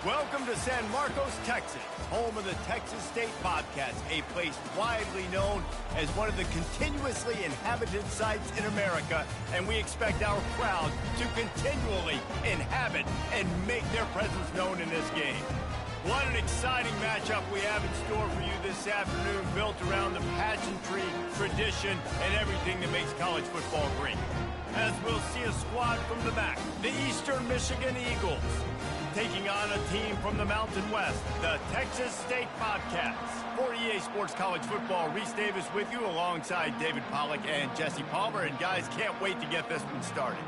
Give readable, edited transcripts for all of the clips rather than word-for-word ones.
Welcome to San Marcos, Texas, home of the Texas State Bobcats, a place widely known as one of the continuously inhabited sites in America, and we expect our crowd to continually inhabit and make their presence known in this game. What an exciting matchup we have in store for you this afternoon, built around the pageantry, tradition, and everything that makes college football great. As we'll see a squad from the MAC, the Eastern Michigan Eagles, taking on a team from the Mountain West, the Texas State Bobcats. For EA Sports College Football, Reese Davis with you alongside David Pollack and Jesse Palmer. And guys, can't wait to get this one started.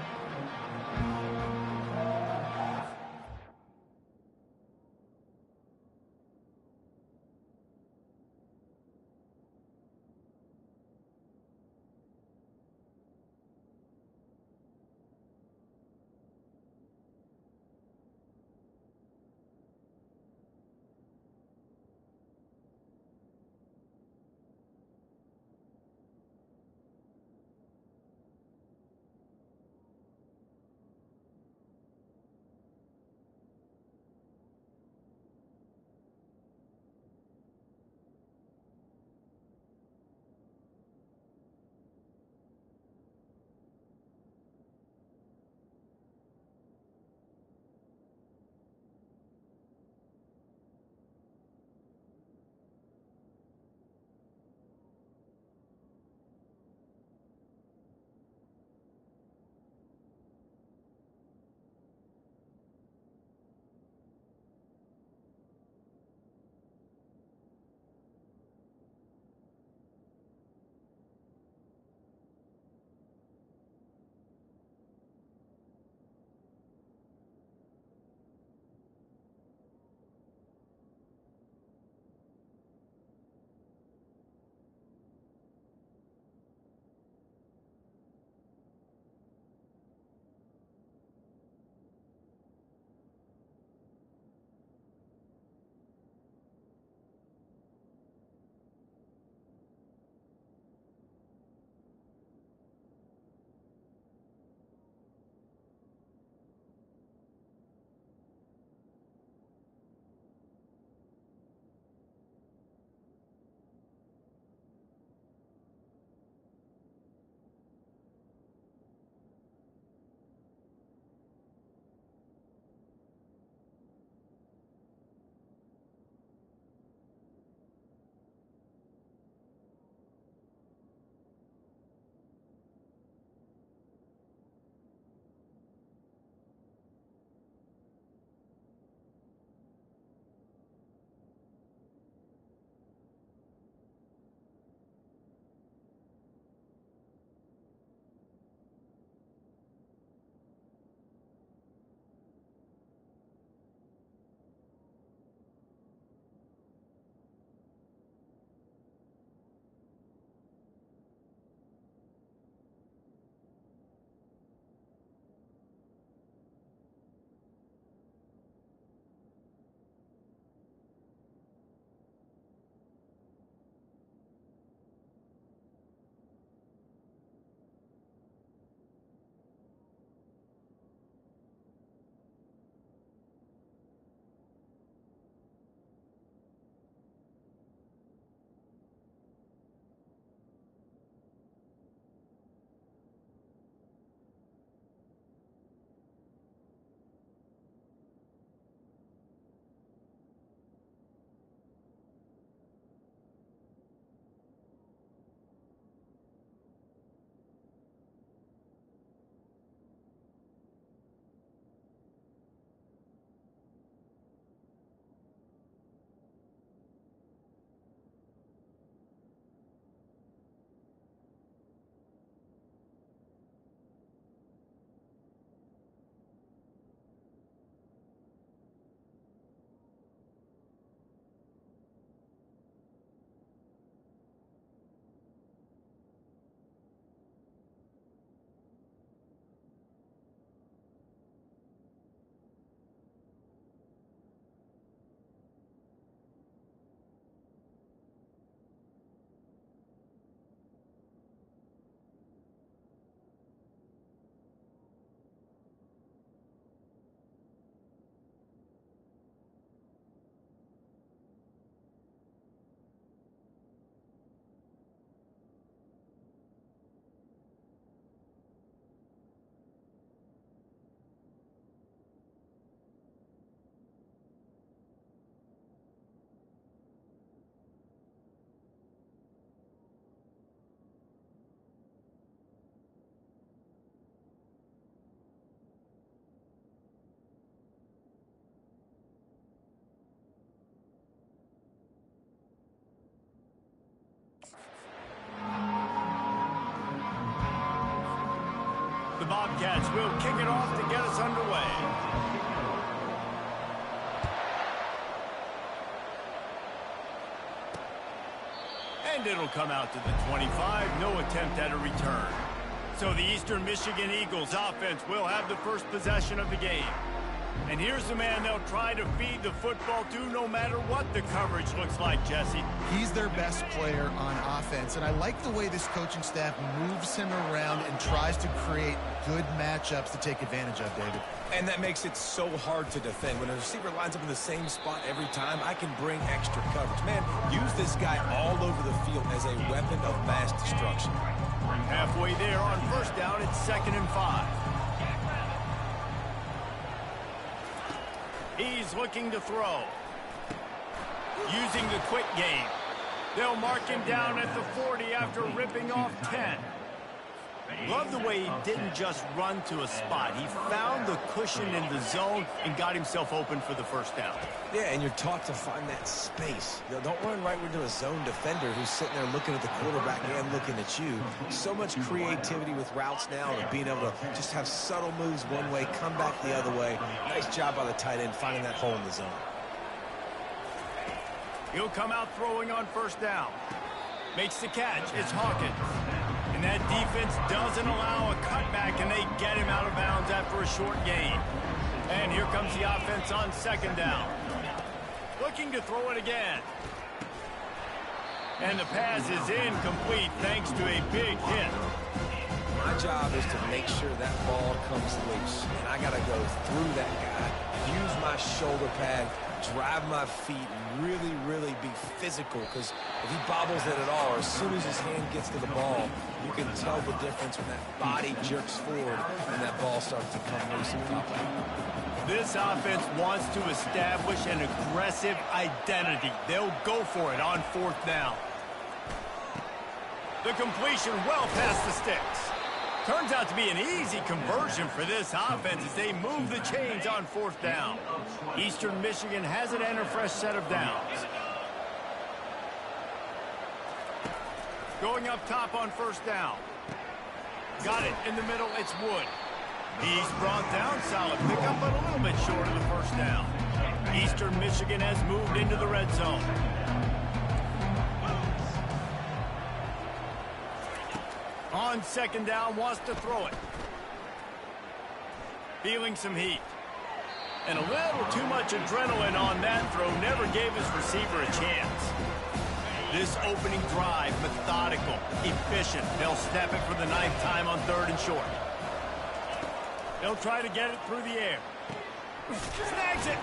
Bobcats will kick it off to get us underway. And it'll come out to the 25. No attempt at a return. So the Eastern Michigan Eagles offense will have the first possession of the game. And here's the man they'll try to feed the football to no matter what the coverage looks like, Jesse. He's their best player on offense, and I like the way this coaching staff moves him around and tries to create good matchups to take advantage of, David. And that makes it so hard to defend. When a receiver lines up in the same spot every time, I can bring extra coverage. Man, use this guy all over the field as a weapon of mass destruction. Halfway there on first down, it's 2nd and 5. He's looking to throw. Using the quick game. They'll mark him down at the 40 after ripping off 10. Love the way he didn't just run to a spot. He found the cushion in the zone and got himself open for the first down. Yeah, and you're taught to find that space. You know, don't run right into a zone defender who's sitting there looking at the quarterback and looking at you. So much creativity with routes now and being able to just have subtle moves one way, come back the other way. Nice job by the tight end finding that hole in the zone. He'll come out throwing on first down. Makes the catch. It's Hawkins. And that defense doesn't allow a cutback, and they get him out of bounds after a short gain. And here comes the offense on 2nd down. Looking to throw it again. And the pass is incomplete thanks to a big hit. My job is to make sure that ball comes loose. And I got to go through that guy, use my shoulder pad, drive my feet, and really be physical, because if he bobbles it at all, or as soon as his hand gets to the ball, you can tell the difference when that body jerks forward and that ball starts to come loose and pop out. This offense wants to establish an aggressive identity. They'll go for it on 4th down. The completion well past the sticks. Turns out to be an easy conversion for this offense as they move the chains on 4th down. Eastern Michigan has it and a fresh set of downs. Going up top on first down. Got it in the middle, it's Wood. He's brought down, solid pickup, but a little bit short of the first down. Eastern Michigan has moved into the red zone. On 2nd down, wants to throw it. Feeling some heat. And a little too much adrenaline on that throw never gave his receiver a chance. This opening drive, methodical, efficient. They'll snap it for the 9th time on 3rd and short. They'll try to get it through the air. Snags it.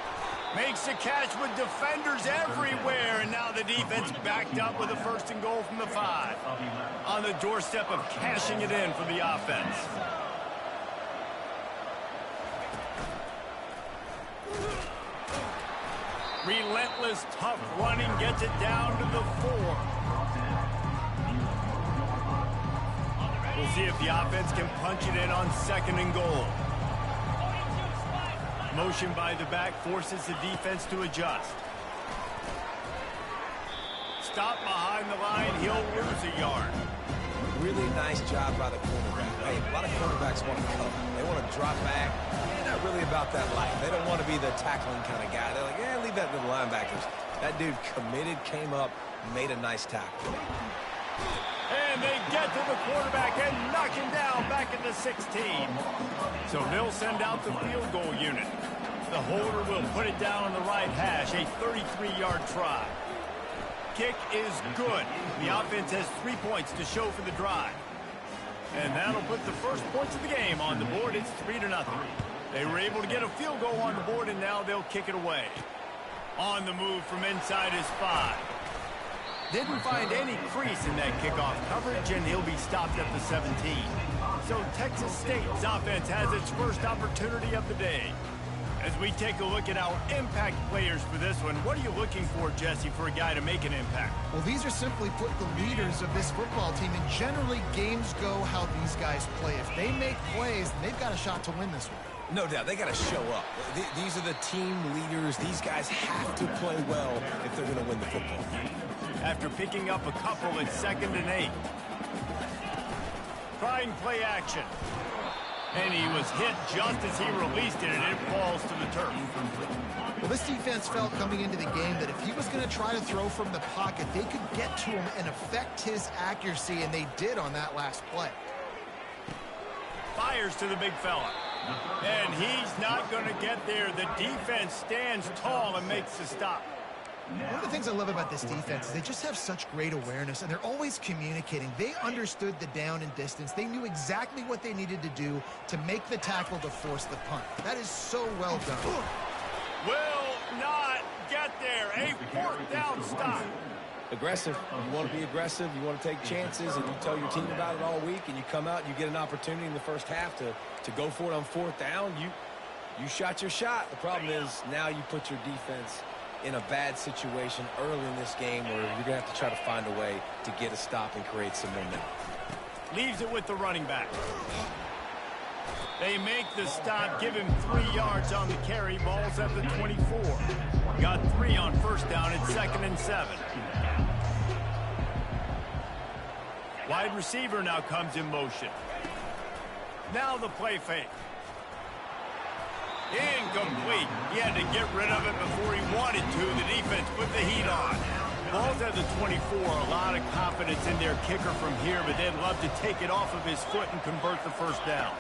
Makes the catch with defenders everywhere, and now the defense backed up with a 1st and goal from the 5. On the doorstep of cashing it in for the offense. Relentless, tough running gets it down to the 4. We'll see if the offense can punch it in on 2nd and goal. Motion by the back forces the defense to adjust. Stop behind the line, he'll lose a yard. Really nice job by the cornerback. Hey, a lot of cornerbacks want to cover. They want to drop back. They're not really about that life. They don't want to be the tackling kind of guy. They're like, yeah, leave that to the linebackers. That dude committed, came up, made a nice tackle. And they get to the quarterback and knock him down back at the 16. So they'll send out the field goal unit. The holder will put it down on the right hash, a 33-yard try. Kick is good. The offense has 3 points to show for the drive. And that'll put the first points of the game on the board. It's 3-0. They were able to get a field goal on the board, and now they'll kick it away. On the move from inside his 5. Didn't find any crease in that kickoff coverage, and he'll be stopped at the 17. So Texas State's offense has its first opportunity of the day. As we take a look at our impact players for this one, what are you looking for, Jesse, for a guy to make an impact? Well, these are simply put the leaders of this football team, and generally games go how these guys play. If they make plays, they've got a shot to win this one. No doubt, they got to show up. These are the team leaders. These guys have to play well if they're going to win the football game. After picking up a couple, it's 2nd and 8. Trying play action. And he was hit just as he released it, and it falls to the turf. Well, this defense felt coming into the game that if he was going to try to throw from the pocket, they could get to him and affect his accuracy, and they did on that last play. Fires to the big fella. And he's not going to get there. The defense stands tall and makes the stop. One of the things I love about this defense is they just have such great awareness, and they're always communicating. They understood the down and distance. They knew exactly what they needed to do to make the tackle to force the punt. That is so well done. Will not get there. A fourth down stop. Aggressive. You want to be aggressive. You want to take chances, and you tell your team about it all week, and you come out and you get an opportunity in the first half to go for it on fourth down. You shot your shot. The problem is now you put your defense in a bad situation early in this game where you're going to have to try to find a way to get a stop and create some momentum. Leaves it with the running back. They make the stop, give him 3 yards on the carry. Ball's at the 24. Got 3 on first down. It's 2nd and 7. Wide receiver now comes in motion. Now the play fake. Incomplete. He had to get rid of it before he wanted to. The defense put the heat on. Ball's at the 24. A lot of confidence in their kicker from here, but they'd love to take it off of his foot and convert the first down.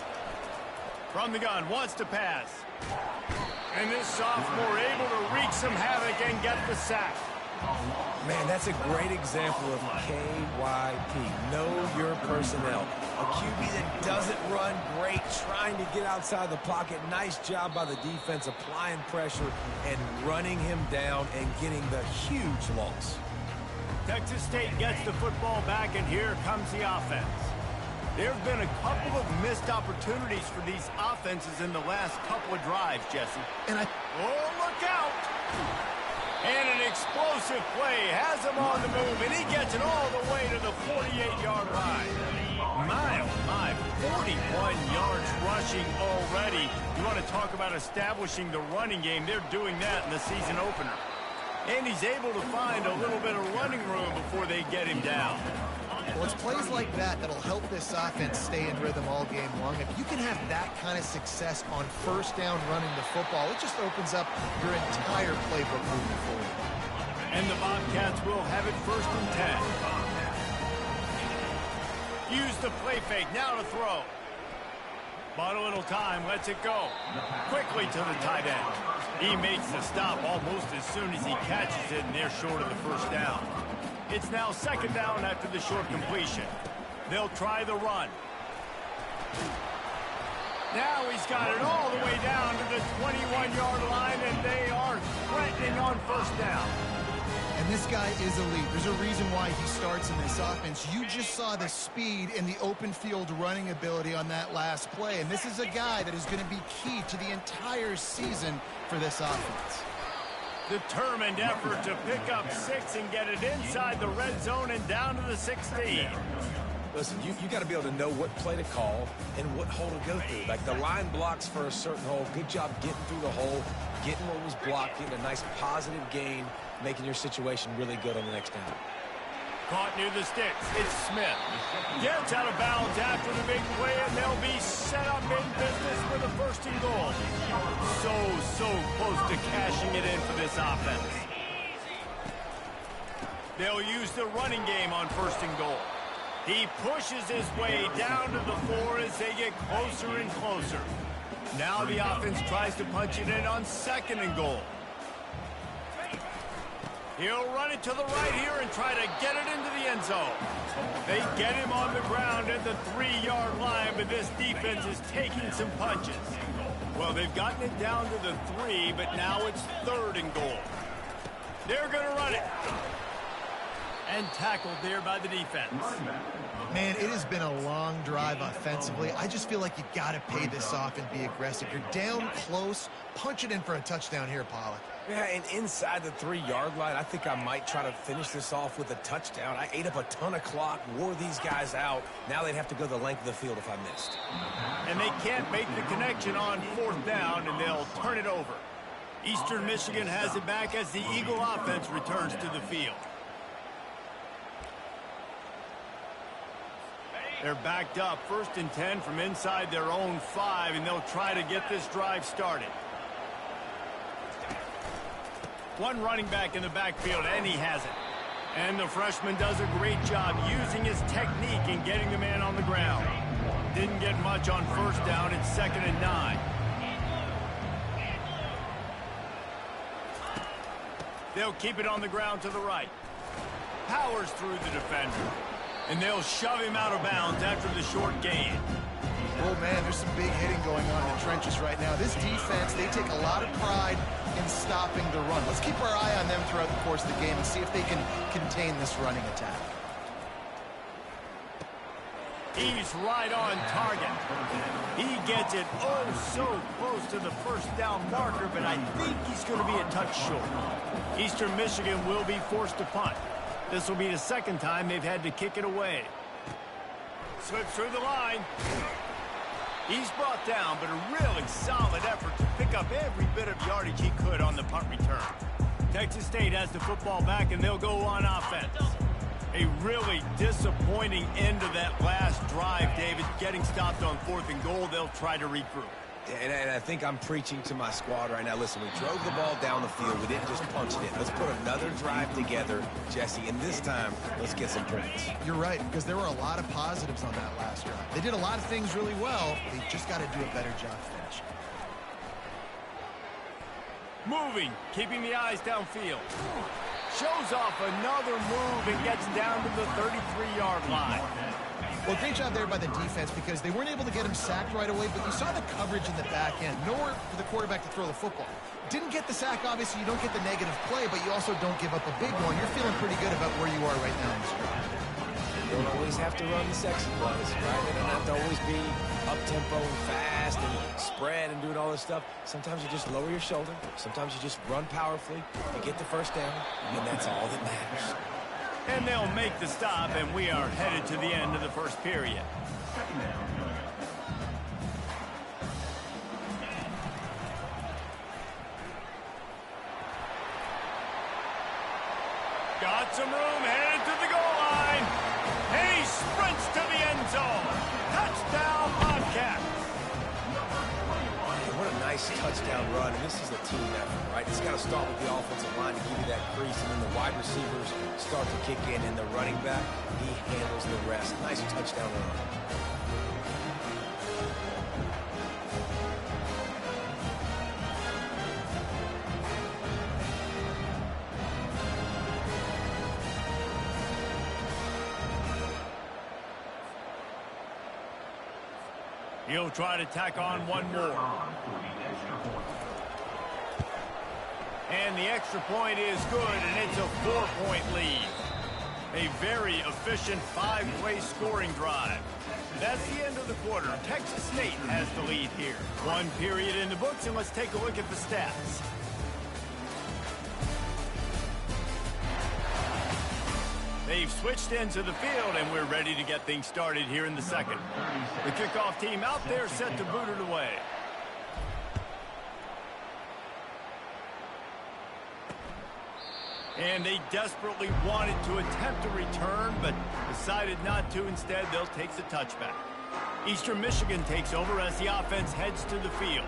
From the gun, wants to pass. And this sophomore able to wreak some havoc and get the sack. Man, that's a great example of KYP. Know your personnel. A QB that doesn't run great, trying to get outside the pocket. Nice job by the defense applying pressure and running him down and getting the huge loss. Texas State gets the football back, and here comes the offense. There have been a couple of missed opportunities for these offenses in the last couple of drives, Jesse. Oh, look out! And an explosive play has him on the move, and he gets it all the way to the 48-yard line. My, 41 yards rushing already. You want to talk about establishing the running game. They're doing that in the season opener. And he's able to find a little bit of running room before they get him down. Well, it's plays like that that'll help this offense stay in rhythm all game long. If you can have that kind of success on first down running the football, it just opens up your entire playbook moving forward. And the Bobcats will have it 1st and 10. Use the play fake, now to throw. Bought a little time, lets it go. Quickly to the tight end. He makes the stop almost as soon as he catches it, and they're short of the first down. It's now 2nd down after the short completion. They'll try the run. Now he's got it all the way down to the 21-yard line, and they are threatening on first down. And this guy is elite. There's a reason why he starts in this offense. You just saw the speed and the open field running ability on that last play, and this is a guy that is going to be key to the entire season for this offense. Determined effort to pick up 6 and get it inside the red zone and down to the 16. Listen, you got to be able to know what play to call and what hole to go through. Like the line blocks for a certain hole. Good job getting through the hole, getting what was blocked, getting a nice positive gain, making your situation really good on the next down. Caught near the sticks. It's Smith. Gets out of bounds after the big play, and they'll be set up in business with a 1st and goal. So close to cashing it in for this offense. They'll use the running game on 1st and goal. He pushes his way down to the 4 as they get closer and closer. Now the offense tries to punch it in on 2nd and goal. He'll run it to the right here and try to get it into the end zone. They get him on the ground at the 3-yard line, but this defense is taking some punches. Well, they've gotten it down to the 3, but now it's 3rd and goal. They're going to run it. And tackled there by the defense. Man, it has been a long drive offensively. I just feel like you got to pay this off and be aggressive. You're down close. Punch it in for a touchdown here, Pollack. Yeah, and inside the 3-yard line, I think I might try to finish this off with a touchdown. I ate up a ton of clock, wore these guys out. Now they'd have to go the length of the field if I missed. And they can't make the connection on 4th down, and they'll turn it over. Eastern Michigan has it back as the Eagle offense returns to the field. They're backed up, 1st and 10 from inside their own 5, and they'll try to get this drive started. One running back in the backfield, and he has it. And the freshman does a great job using his technique and getting the man on the ground. Didn't get much on 1st down. It's 2nd and 9. They'll keep it on the ground to the right. Powers through the defender. And they'll shove him out of bounds after the short gain. Oh, man, there's some big hitting going on in the trenches right now. This defense, they take a lot of pride in stopping the run. Let's keep our eye on them throughout the course of the game and see if they can contain this running attack. He's right on target. He gets it oh so close to the 1st down marker, but I think he's going to be a touch short. Eastern Michigan will be forced to punt. This will be the 2nd time they've had to kick it away. Slips through the line. He's brought down, but a really solid effort to pick up every bit of yardage he could on the punt return. Texas State has the football back, and they'll go on offense. A really disappointing end to that last drive, David. Getting stopped on 4th and goal, they'll try to regroup. And I think I'm preaching to my squad right now. Listen, we drove the ball down the field. We didn't just punch it in. Let's put another drive together, Jesse, and this time, let's get some points. You're right, because there were a lot of positives on that last drive. They did a lot of things really well. They just got to do a better job finishing. Moving, keeping the eyes downfield. Shows off another move and gets down to the 33-yard line. Well, great job there by the defense because they weren't able to get him sacked right away, but you saw the coverage in the back end. Nowhere for the quarterback to throw the football. Didn't get the sack, obviously. You don't get the negative play, but you also don't give up a big one. You're feeling pretty good about where you are right now in this drive. You don't always have to run the sexy plays, right? They don't have to always be up-tempo and fast and spread and doing all this stuff. Sometimes you just lower your shoulder. Sometimes you just run powerfully. You get the 1st down, and that's all that matters. And they'll make the stop, and we are headed to the end of the 1st period. Got some room, headed to the goal line. And he sprints to the end zone. Touchdown, Bobcats. What a nice touchdown run, and this is a team effort, right? It's got to start with the offensive line to give you that crease, and then the wide receivers start to kick in, and the running back, he handles the rest. Nice touchdown run. He'll try to tack on one more. And the extra point is good, and it's a 4-point lead. A very efficient 5-play scoring drive. That's the end of the quarter. Texas State has the lead here. 1 period in the books, and let's take a look at the stats. They've switched into the field, and we're ready to get things started here in the 2nd. The kickoff team out there set to boot it away. And they desperately wanted to attempt a return, but decided not to. Instead, they'll take the touchback. Eastern Michigan takes over as the offense heads to the field.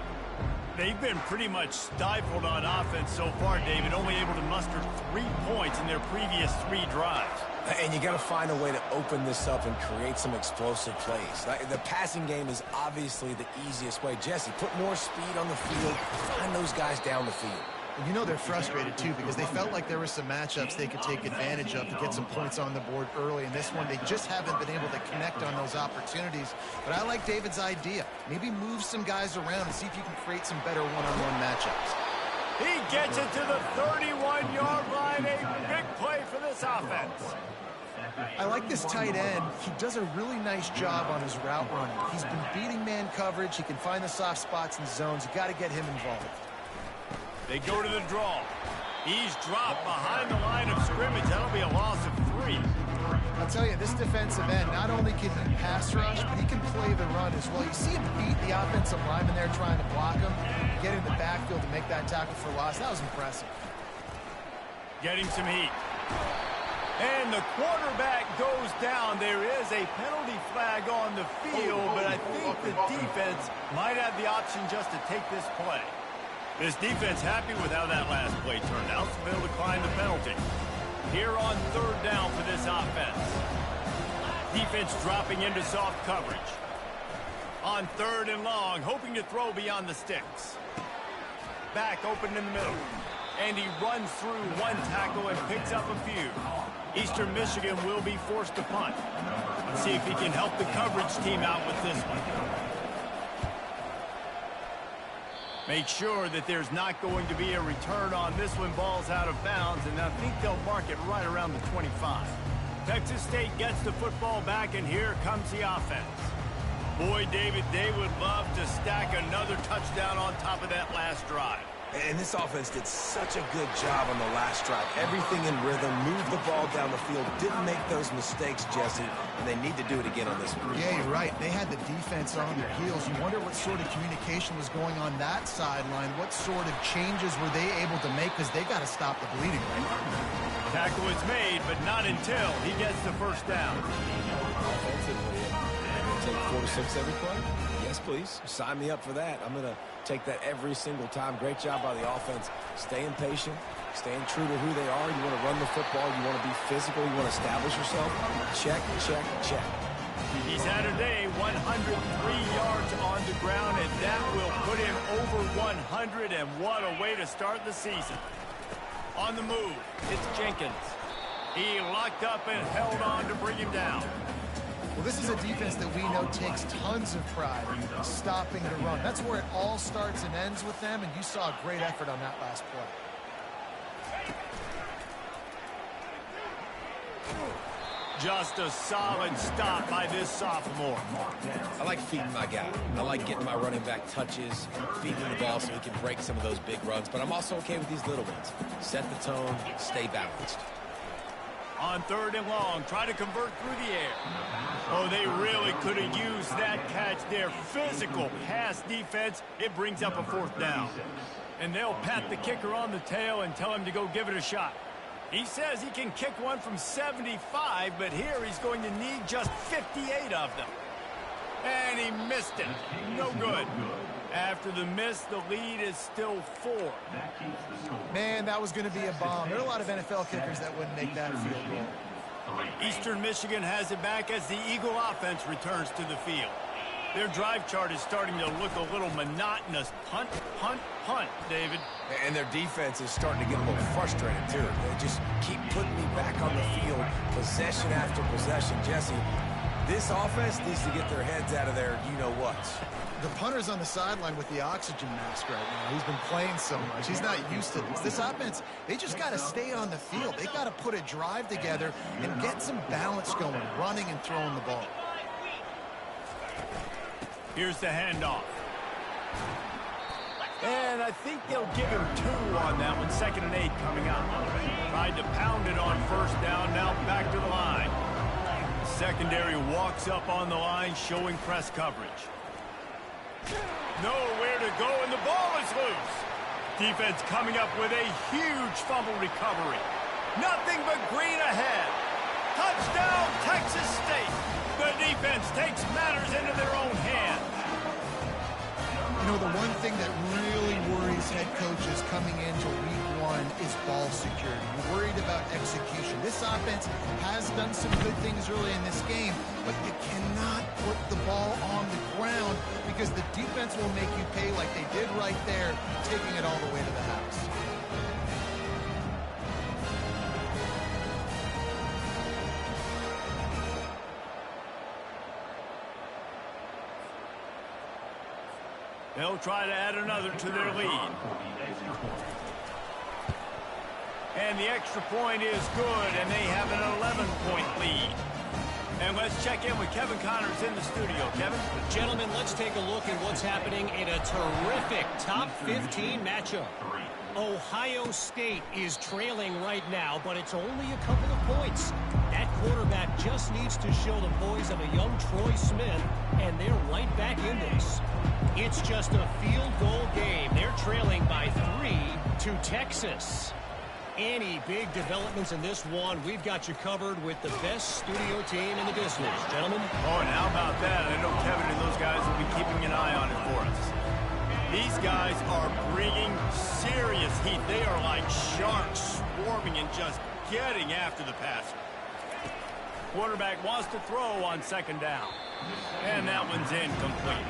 They've been pretty much stifled on offense so far, David, only able to muster 3 points in their previous 3 drives. And you got to find a way to open this up and create some explosive plays. The passing game is obviously the easiest way. Jesse, put more speed on the field, find those guys down the field. And you know they're frustrated, too, because they felt like there were some matchups they could take advantage of to get some points on the board early. In this one, they just haven't been able to connect on those opportunities. But I like David's idea. Maybe move some guys around and see if you can create some better one-on-one matchups. He gets it to the 31-yard line. A big play for this offense. I like this tight end. He does a really nice job on his route running. He's been beating man coverage. He can find the soft spots and zones. You got to get him involved. They go to the draw. He's dropped behind the line of scrimmage. That'll be a loss of 3. I'll tell you, this defensive end, not only can he pass rush, but he can play the run as well. You see him beat the offensive lineman there trying to block him, get in the backfield to make that tackle for loss. That was impressive. Getting some heat. And the quarterback goes down. There is a penalty flag on the field, but I think the defense might have the option just to take this play. This defense happy with how that last play turned out, so they'll decline the penalty. Here on third down for this offense. Defense dropping into soft coverage. On third and long, hoping to throw beyond the sticks. Back open in the middle. And he runs through one tackle and picks up a few. Eastern Michigan will be forced to punt. Let's see if he can help the coverage team out with this one. Make sure that there's not going to be a return on this one. Ball's out of bounds, and I think they'll mark it right around the 25. Texas State gets the football back, and here comes the offense. Boy, David, they would love to stack another touchdown on top of that last drive. And this offense did such a good job on the last drive. Everything in rhythm, moved the ball down the field, didn't make those mistakes, Jesse, and they need to do it again on this one. Yeah, you're right. They had the defense on their heels. You wonder what sort of communication was going on that sideline. What sort of changes were they able to make, because they got to stop the bleeding, right? Tackle is made, but not until he gets the first down. Offensively, take 4 to 6 every play? Yes, please. Sign me up for that. I'm going to take that every single time. Great job by the offense. Staying patient, staying true to who they are. You want to run the football. You want to be physical. You want to establish yourself. Check, check, check. He's had a day, 103 yards on the ground, and that will put him over 100, and what a way to start the season. On the move, it's Jenkins. He locked up and held on to bring him down. Well, this is a defense that we know takes tons of pride in stopping the run. That's where it all starts and ends with them, and you saw a great effort on that last play. Just a solid stop by this sophomore. I like feeding my guy. I like getting my running back touches, feeding the ball so he can break some of those big runs, but I'm also okay with these little ones. Set the tone, stay balanced. On third and long, try to convert through the air. Oh, they really could have used that catch there. Physical pass defense. It brings up a fourth down. And they'll pat the kicker on the tail and tell him to go give it a shot. He says he can kick one from 75, but here he's going to need just 58 of them. And he missed it. No good. After the miss, the lead is still 4. Man, that was going to be a bomb. There are a lot of NFL kickers that wouldn't make that field goal. Eastern Michigan has it back as the Eagle offense returns to the field. Their drive chart is starting to look a little monotonous. Punt, punt, punt, David. And their defense is starting to get a little frustrated, too. They just keep putting me back on the field, possession after possession. Jesse, this offense needs to get their heads out of their you-know-whats. The punter's on the sideline with the oxygen mask right now. He's been playing so much. He's not used to this. This offense, they just got to stay on the field. They got to put a drive together and get some balance going, running and throwing the ball. Here's the handoff. And I think they'll give him 2 on that one. 2nd and 8 coming out. Tried to pound it on first down. Now back to the line. Secondary walks up on the line, showing press coverage. Nowhere to go, and the ball is loose. Defense coming up with a huge fumble recovery. Nothing but green ahead. Touchdown, Texas State. The defense takes matters into their own hands. You know, the one thing that really worries head coaches coming into week 1 is ball security. You're worried about execution. This offense has done some good things early in this game, but you cannot put the ball on the ground because the defense will make you pay like they did right there, taking it all the way to the house. They'll try to add another to their lead. And the extra point is good, and they have an 11-point lead. And let's check in with Kevin Connors in the studio. Kevin? Gentlemen, let's take a look at what's happening in a terrific top 15 matchup. Ohio State is trailing right now, but it's only a couple of points. That quarterback just needs to show the poise of a young Troy Smith, and they're right back in this. It's just a field goal game. They're trailing by 3 to Texas. any big developments in this one, we've got you covered with the best studio team in the business. Gentlemen. Oh, and how about that? I know Kevin and those guys will be keeping an eye on it for us. These guys are bringing serious heat. They are like sharks swarming and just getting after the passer. Quarterback wants to throw on second down. And that one's incomplete.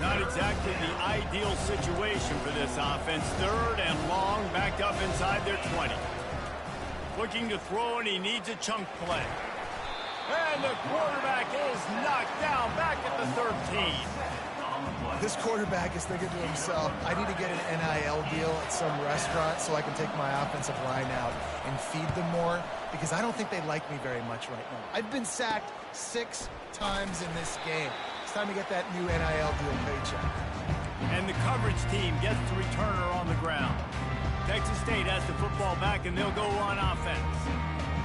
Not exactly the ideal situation for this offense. Third and long, backed up inside their 20. Looking to throw, and he needs a chunk play. And the quarterback is knocked down back at the 13. This quarterback is thinking to himself, I need to get an NIL deal at some restaurant so I can take my offensive line out and feed them more, because I don't think they like me very much right now. I've been sacked 6 times in this game. It's time to get that new NIL deal paycheck. And the coverage team gets the returner on the ground. Texas State has the football back, and they'll go on offense.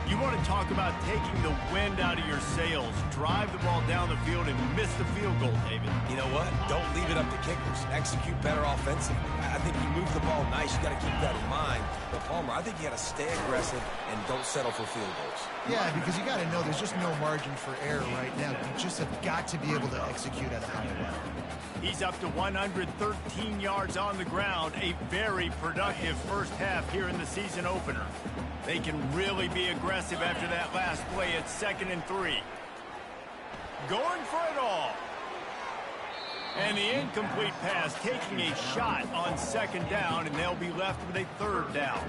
You want to talk about taking the wind out of your sails. Drive the ball down the field and miss the field goal, David. You know what? Don't leave it up to kickers. Execute better offensively. I think you move the ball nice. You got to keep that in mind. But Palmer, I think you got to stay aggressive and don't settle for field goals. Yeah, because you got to know there's just no margin for error right now. You just have got to be able to execute at a high level. He's up to 113 yards on the ground. A very productive first half here in the season opener. They can really be aggressive after that last play at 2nd and 3. Going for it all. And the incomplete pass, taking a shot on 2nd down, and they'll be left with a 3rd down.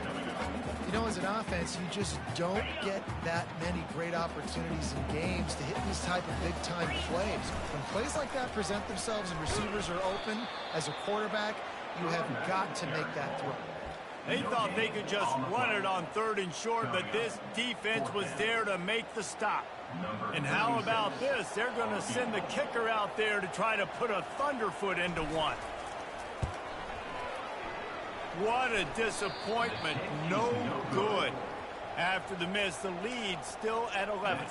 You know, as an offense, you just don't get that many great opportunities in games to hit these type of big-time plays. When plays like that present themselves and receivers are open, as a quarterback, you have got to make that throw. They thought they could just run it on 3rd and short, but this defense was there to make the stop. And how about this? They're going to send the kicker out there to try to put a thunderfoot into one. What a disappointment. No good. After the miss, the lead still at 11.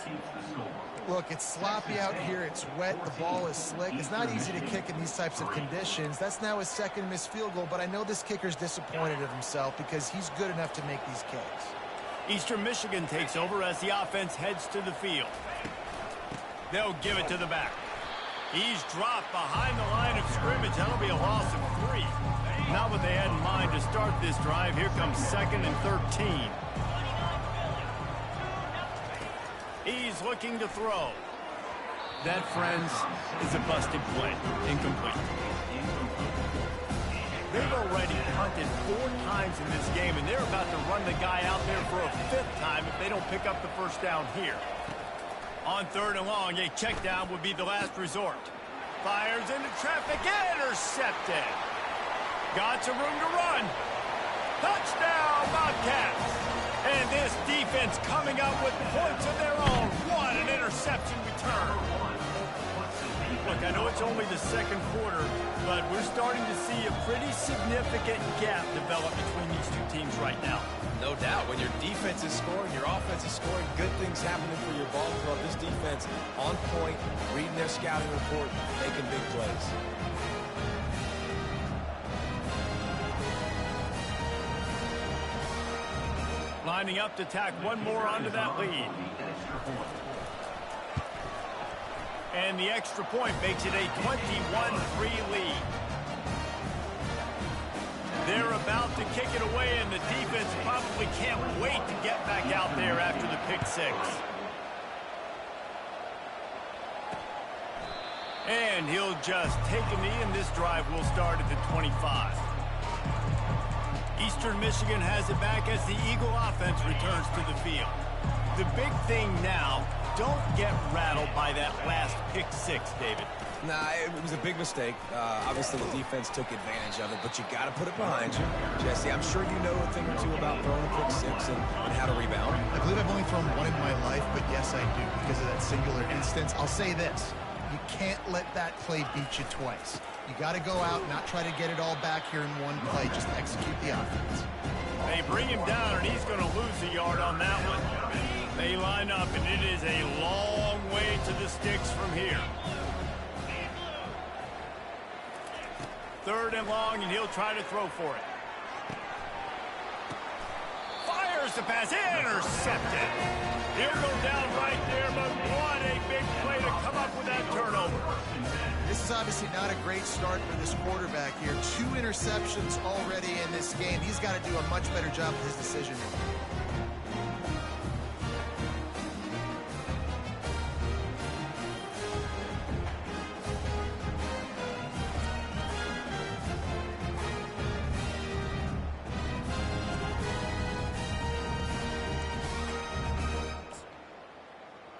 Look, it's sloppy out here. It's wet. The ball is slick. It's not easy to kick in these types of conditions. That's now his 2nd missed field goal, but I know this kicker's disappointed of himself because he's good enough to make these kicks. Eastern Michigan takes over as the offense heads to the field. They'll give it to the back. He's dropped behind the line of scrimmage. That'll be a loss of 3. Not what they had in mind to start this drive. Here comes 2nd and 13. He's looking to throw. That, friends, is a busted play. Incomplete. They've already punted 4 times in this game, and they're about to run the guy out there for a 5th time if they don't pick up the first down here. On 3rd and long, a check down would be the last resort. Fires into traffic, intercepted. Got some room to run. Touchdown, Bobcats. And this defense coming up with points of their own. What an interception return. Look, I know it's only the 2nd quarter, but we're starting to see a pretty significant gap develop between these two teams right now. No doubt. When your defense is scoring, your offense is scoring, good things happening for your ball club. This defense on point, reading their scouting report, making big plays. Lining up to tack one more onto that lead. And the extra point makes it a 21-3 lead. They're about to kick it away, and the defense probably can't wait to get back out there after the pick 6. And he'll just take a knee, and this drive will start at the 25. Eastern Michigan has it back as the Eagle offense returns to the field. The big thing now, don't get rattled by that last pick 6, David. Nah, it was a big mistake. Obviously, the defense took advantage of it, but you got to put it behind you. Jesse, I'm sure you know a thing or two about throwing a pick 6 and how to rebound. I believe I've only thrown one in my life, but yes, I do because of that singular instance. I'll say this. You can't let that play beat you twice. You got to go out, not try to get it all back here in one play, just execute the offense. They bring him down, and he's going to lose a yard on that one. They line up, and it is a long way to the sticks from here. 3rd and long, and he'll try to throw for it. Here's the pass, intercepted. He'll go down right there, but what a big play to come up with that turnover. This is obviously not a great start for this quarterback here. 2 interceptions already in this game. He's got to do a much better job with his decision making.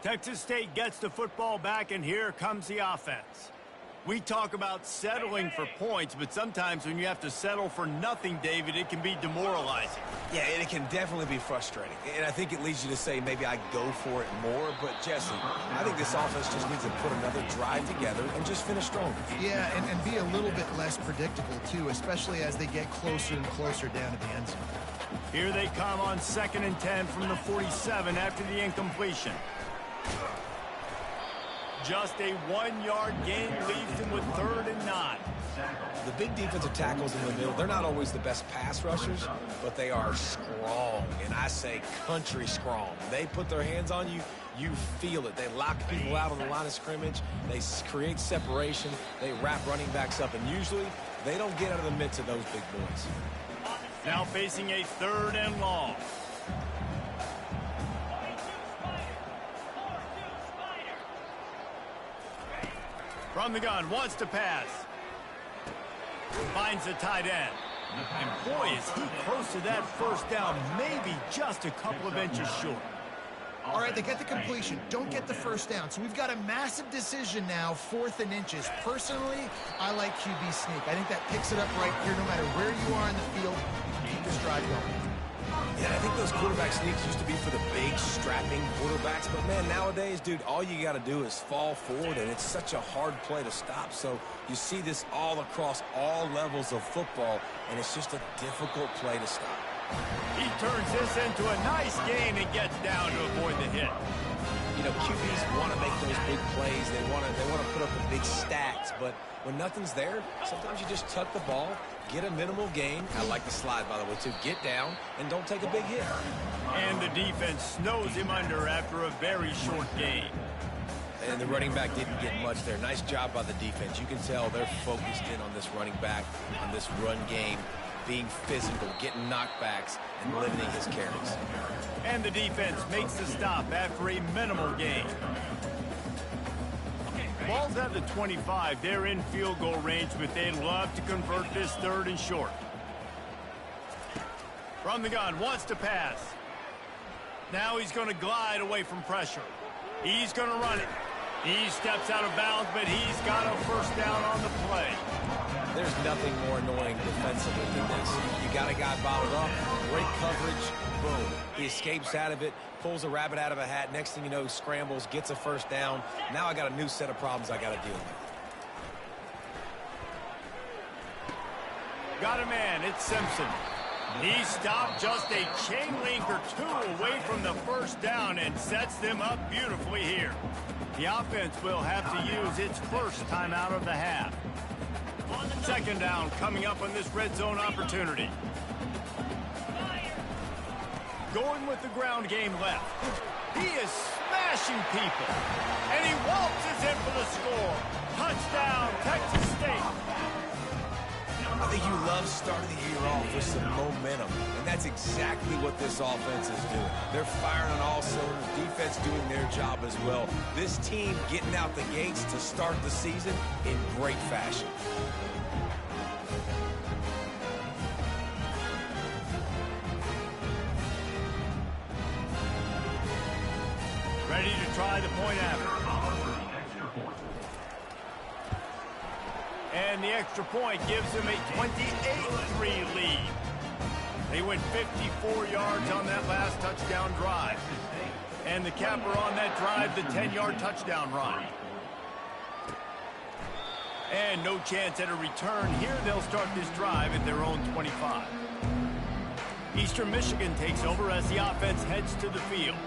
Texas State gets the football back, and here comes the offense. We talk about settling for points, but sometimes when you have to settle for nothing, David, it can be demoralizing. Yeah, and it can definitely be frustrating. And I think it leads you to say maybe I go for it more. But, Jesse, I think this offense just needs to put another drive together and just finish strong. Yeah, and be a little bit less predictable, too, especially as they get closer and closer down to the end zone. Here they come on 2nd and 10 from the 47 after the incompletion. Just a 1-yard gain leaves them with 3rd and 9. The big defensive tackles in the middle, they're not always the best pass rushers, but they are strong, and I say country strong. They put their hands on you, you feel it. They lock people out on the line of scrimmage. They create separation. They wrap running backs up, and usually they don't get out of the midst of those big boys. Now facing a 3rd and long. From the gun, wants to pass. Finds the tight end. And boy, is he close to that first down, maybe just a couple of inches short. All right, they get the completion. Don't get the first down. So we've got a massive decision now, 4th and inches. Personally, I like QB sneak. I think that picks it up right here. No matter where you are in the field, you can keep this drive going. Yeah, I think those quarterback sneaks used to be for the big, strapping quarterbacks. But, man, nowadays, dude, all you got to do is fall forward, and it's such a hard play to stop. So you see this all across all levels of football, and it's just a difficult play to stop. He turns this into a nice gain and gets down to avoid the hit. You know, QBs want to make those big plays. They want to put up the big stats. But when nothing's there, sometimes you just tuck the ball, get a minimal gain. I like the slide, by the way, too. Get down and don't take a big hit. And the defense snows him under after a very short gain. And the running back didn't get much there. Nice job by the defense. You can tell they're focused in on this running back, on this run game, being physical, getting knockbacks, and limiting his carries. And the defense makes the stop after a minimal gain. Ball's at the 25. They're in field goal range, but they'd love to convert this 3rd and short. From the gun, wants to pass. Now he's going to glide away from pressure. He's going to run it. He steps out of bounds, but he's got a first down on the play. There's nothing more annoying defensively than this. You got a guy bottled up, great coverage, boom. He escapes out of it, pulls a rabbit out of a hat. Next thing you know, scrambles, gets a first down. Now I got a new set of problems I got to deal with. Got a man, it's Simpson. He stopped just a chain link or 2 away from the first down and sets them up beautifully here. The offense will have to use its first timeout of the half. 2nd down coming up on this red zone opportunity. Going with the ground game left. He is smashing people. And he waltzes in for the score. Touchdown, Texas State. I think you love starting the year off with some momentum, and that's exactly what this offense is doing. They're firing on all cylinders, defense doing their job as well. This team getting out the gates to start the season in great fashion. Ready to try the point after. And the extra point gives them a 28-3 lead. They went 54 yards on that last touchdown drive. And the capper on that drive, the 10-yard touchdown run. And no chance at a return here. They'll start this drive at their own 25. Eastern Michigan takes over as the offense heads to the field.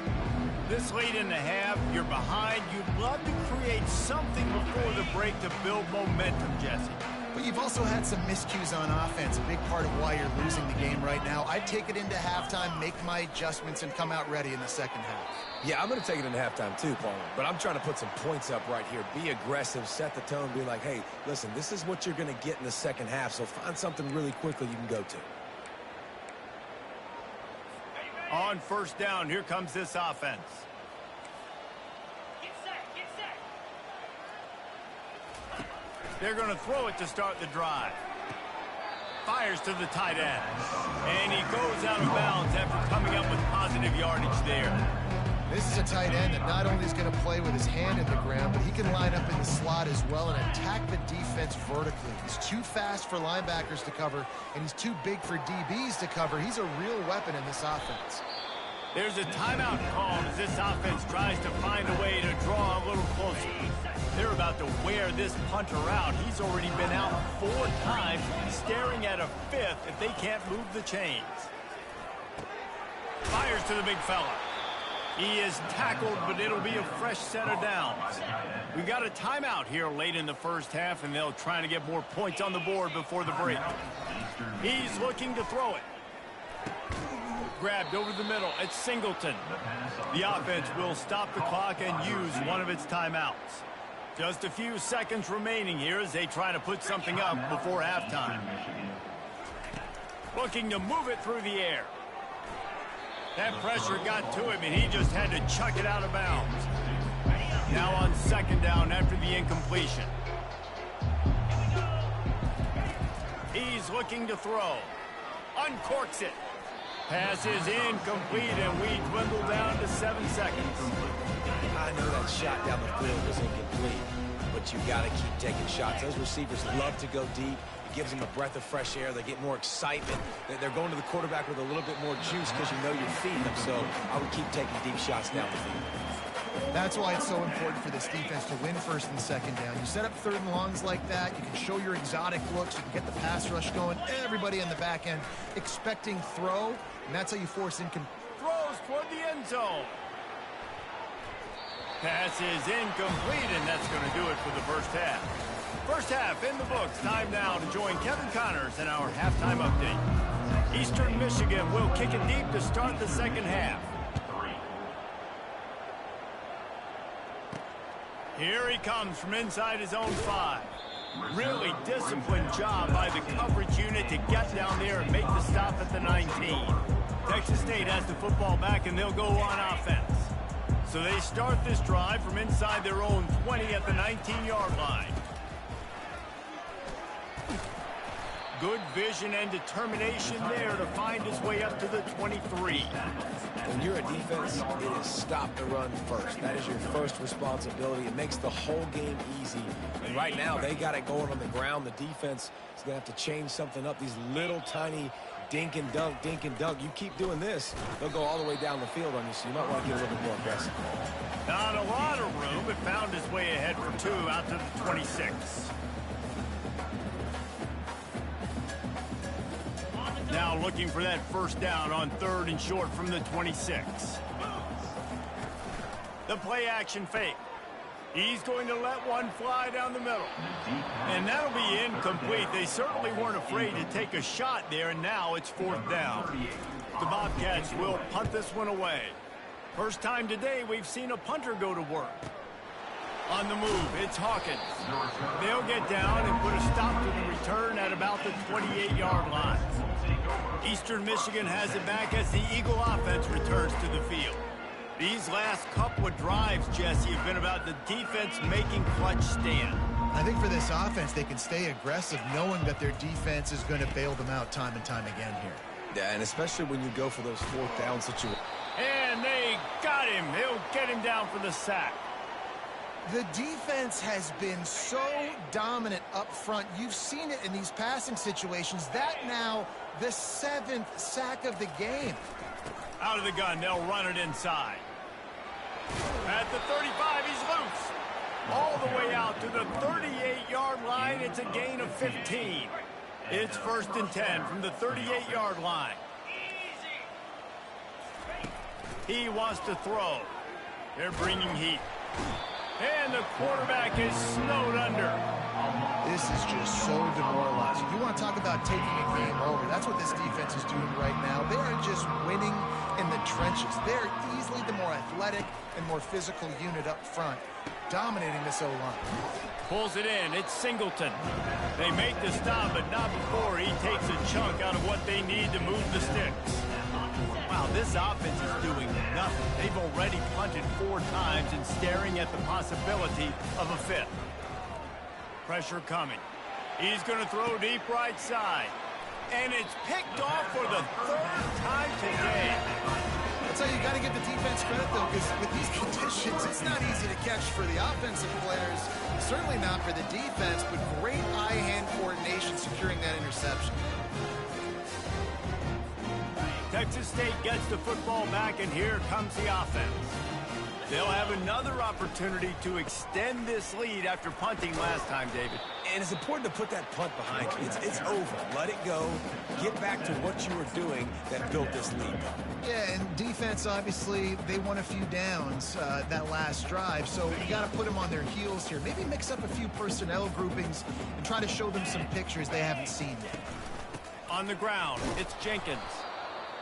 This late in the half, you're behind. You'd love to create something before the break to build momentum, Jesse. But you've also had some miscues on offense, a big part of why you're losing the game right now. I'd take it into halftime, make my adjustments, and come out ready in the second half. Yeah, I'm going to take it into halftime too, Paul. But I'm trying to put some points up right here. Be aggressive, set the tone, be like, hey, listen, this is what you're going to get in the second half, so find something really quickly you can go to. On first down, here comes this offense. They're going to throw it to start the drive. Fires to the tight end. And he goes out of bounds after coming up with positive yardage there. This is a tight end that not only is going to play with his hand in the ground, but he can line up in the slot as well and attack the defense vertically. He's too fast for linebackers to cover, and he's too big for DBs to cover. He's a real weapon in this offense. There's a timeout called as this offense tries to find a way to draw a little closer. They're about to wear this punter out. He's already been out 4 times, staring at a 5th if they can't move the chains. Fires to the big fella. He is tackled, but it'll be a fresh set of downs. We've got a timeout here late in the first half, and they'll try to get more points on the board before the break. He's looking to throw it. Grabbed over the middle. It's Singleton. The offense will stop the clock and use one of its timeouts. Just a few seconds remaining here as they try to put something up before halftime. Looking to move it through the air. That pressure got to him, and he just had to chuck it out of bounds. Now on second down after the incompletion. He's looking to throw. Uncorks it. Pass is incomplete, and we dwindle down to 7 seconds. I know that shot down the field was incomplete, but you got to keep taking shots. Those receivers love to go deep. It gives them a breath of fresh air. They get more excitement. They're going to the quarterback with a little bit more juice because you know you're feeding them. So I would keep taking deep shots down the field. That's why it's so important for this defense to win first and second down. You set up third and longs like that, you can show your exotic looks, you can get the pass rush going, everybody in the back end expecting throw, and that's how you force throws toward the end zone. Pass is incomplete, and that's going to do it for the first half. First half in the books. Time now to join Kevin Connors in our halftime update. Eastern Michigan will kick it deep to start the second half. Here he comes from inside his own 5. Really disciplined job by the coverage unit to get down there and make the stop at the 19. Texas State has the football back, and they'll go on offense. So they start this drive from inside their own 20 at the 19-yard line. Good vision and determination there to find his way up to the 23. When you're a defense, it is stop the run first. That is your first responsibility. It makes the whole game easy. And right now, they got it going on the ground. The defense is going to have to change something up. These little tiny dink and dunk, dink and dunk. You keep doing this, they'll go all the way down the field on you, so you might want to get a little bit more aggressive. Not a lot of room. It found its way ahead for 2 out to the 26. Now looking for that first down on 3rd and short from the 26. The play action fake. He's going to let one fly down the middle. And that'll be incomplete. They certainly weren't afraid to take a shot there, and now it's 4th down. The Bobcats will punt this one away. First time today we've seen a punter go to work. On the move, it's Hawkins. They'll get down and put a stop to the return at about the 28-yard line. Eastern Michigan has it back as the Eagle offense returns to the field. These last couple of drives, Jesse, have been about the defense making clutch stand. I think for this offense, they can stay aggressive knowing that their defense is going to bail them out time and time again here. Yeah, and especially when you go for those 4th down situations. And they got him. They'll get him down for the sack. The defense has been so dominant up front. You've seen it in these passing situations. That now the 7th sack of the game. Out of the gun, they'll run it inside. At the 35, he's loose. All the way out to the 38-yard line. It's a gain of 15. It's 1st and 10 from the 38-yard line. He wants to throw. They're bringing heat. And the quarterback is snowed under. This is just so demoralizing. You want to talk about taking a game over. That's what this defense is doing right now. They are just winning in the trenches. They're easily the more athletic and more physical unit up front, dominating this O-line. Pulls it in. It's Singleton. They make the stop, but not before he takes a chunk out of what they need to move the sticks. Wow, this offense is doing nothing. They've already punted 4 times and staring at the possibility of a 5th. Pressure coming. He's going to throw deep right side. And it's picked off for the 3rd time today. That's how you got to give the defense credit, though, because with these conditions, it's not easy to catch for the offensive players. Certainly not for the defense, but great eye-hand coordination securing that interception. Texas State gets the football back, and here comes the offense. They'll have another opportunity to extend this lead after punting last time, David. And it's important to put that punt behind you. It's over. Let it go. Get back to what you were doing that built this lead. Yeah, and defense, obviously, they won a few downs that last drive, so you got to put them on their heels here. Maybe mix up a few personnel groupings and try to show them some pictures they haven't seen yet. On the ground, it's Jenkins.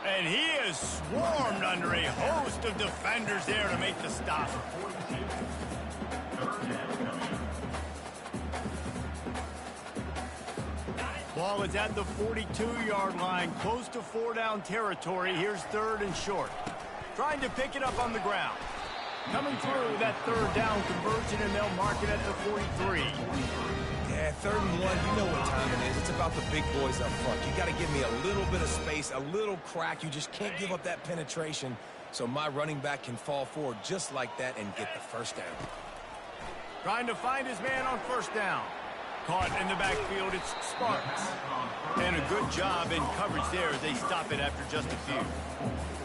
And he is swarmed under a host of defenders there to make the stop. Ball is at the 42-yard line, close to 4-down territory. Here's 3rd and short. Trying to pick it up on the ground. Coming through that 3rd down conversion, and they'll mark it at the 43. Yeah, 3rd and 1, you know what time it is. It's about the big boys up front. You got to give me a little bit of space, a little crack. You just can't give up that penetration so my running back can fall forward just like that and get the 1st down. Trying to find his man on 1st down. Caught in the backfield, it's Sparks. And a good job in coverage there as they stop it after just a few.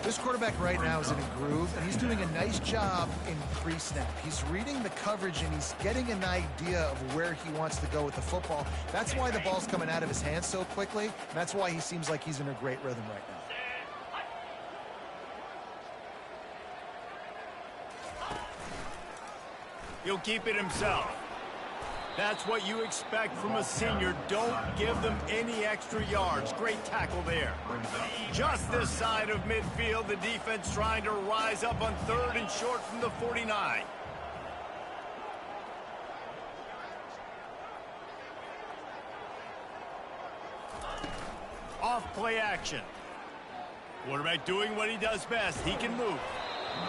This quarterback right now is in a groove, and he's doing a nice job in pre-snap. He's reading the coverage, and he's getting an idea of where he wants to go with the football. That's why the ball's coming out of his hands so quickly, and that's why he seems like he's in a great rhythm right now. He'll keep it himself. That's what you expect from a senior. Don't give them any extra yards. Great tackle there. Just this side of midfield, the defense trying to rise up on 3rd and short from the 49. Off play action. Quarterback doing what he does best. He can move.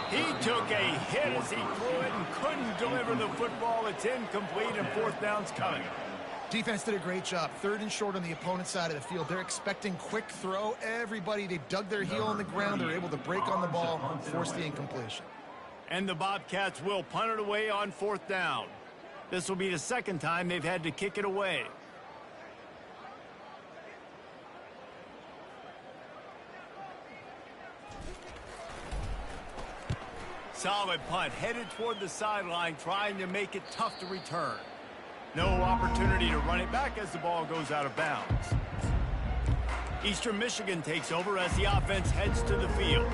He took a hit as he threw it and couldn't deliver the football. It's incomplete, and 4th down's coming. Defense did a great job. 3rd and short on the opponent's side of the field. They're expecting quick throw. Everybody, they dug their heel on the ground. They're able to break on the ball, force the incompletion. And the Bobcats will punt it away on 4th down. This will be the 2nd time they've had to kick it away. Solid punt, headed toward the sideline, trying to make it tough to return. No opportunity to run it back as the ball goes out of bounds. Eastern Michigan takes over as the offense heads to the field.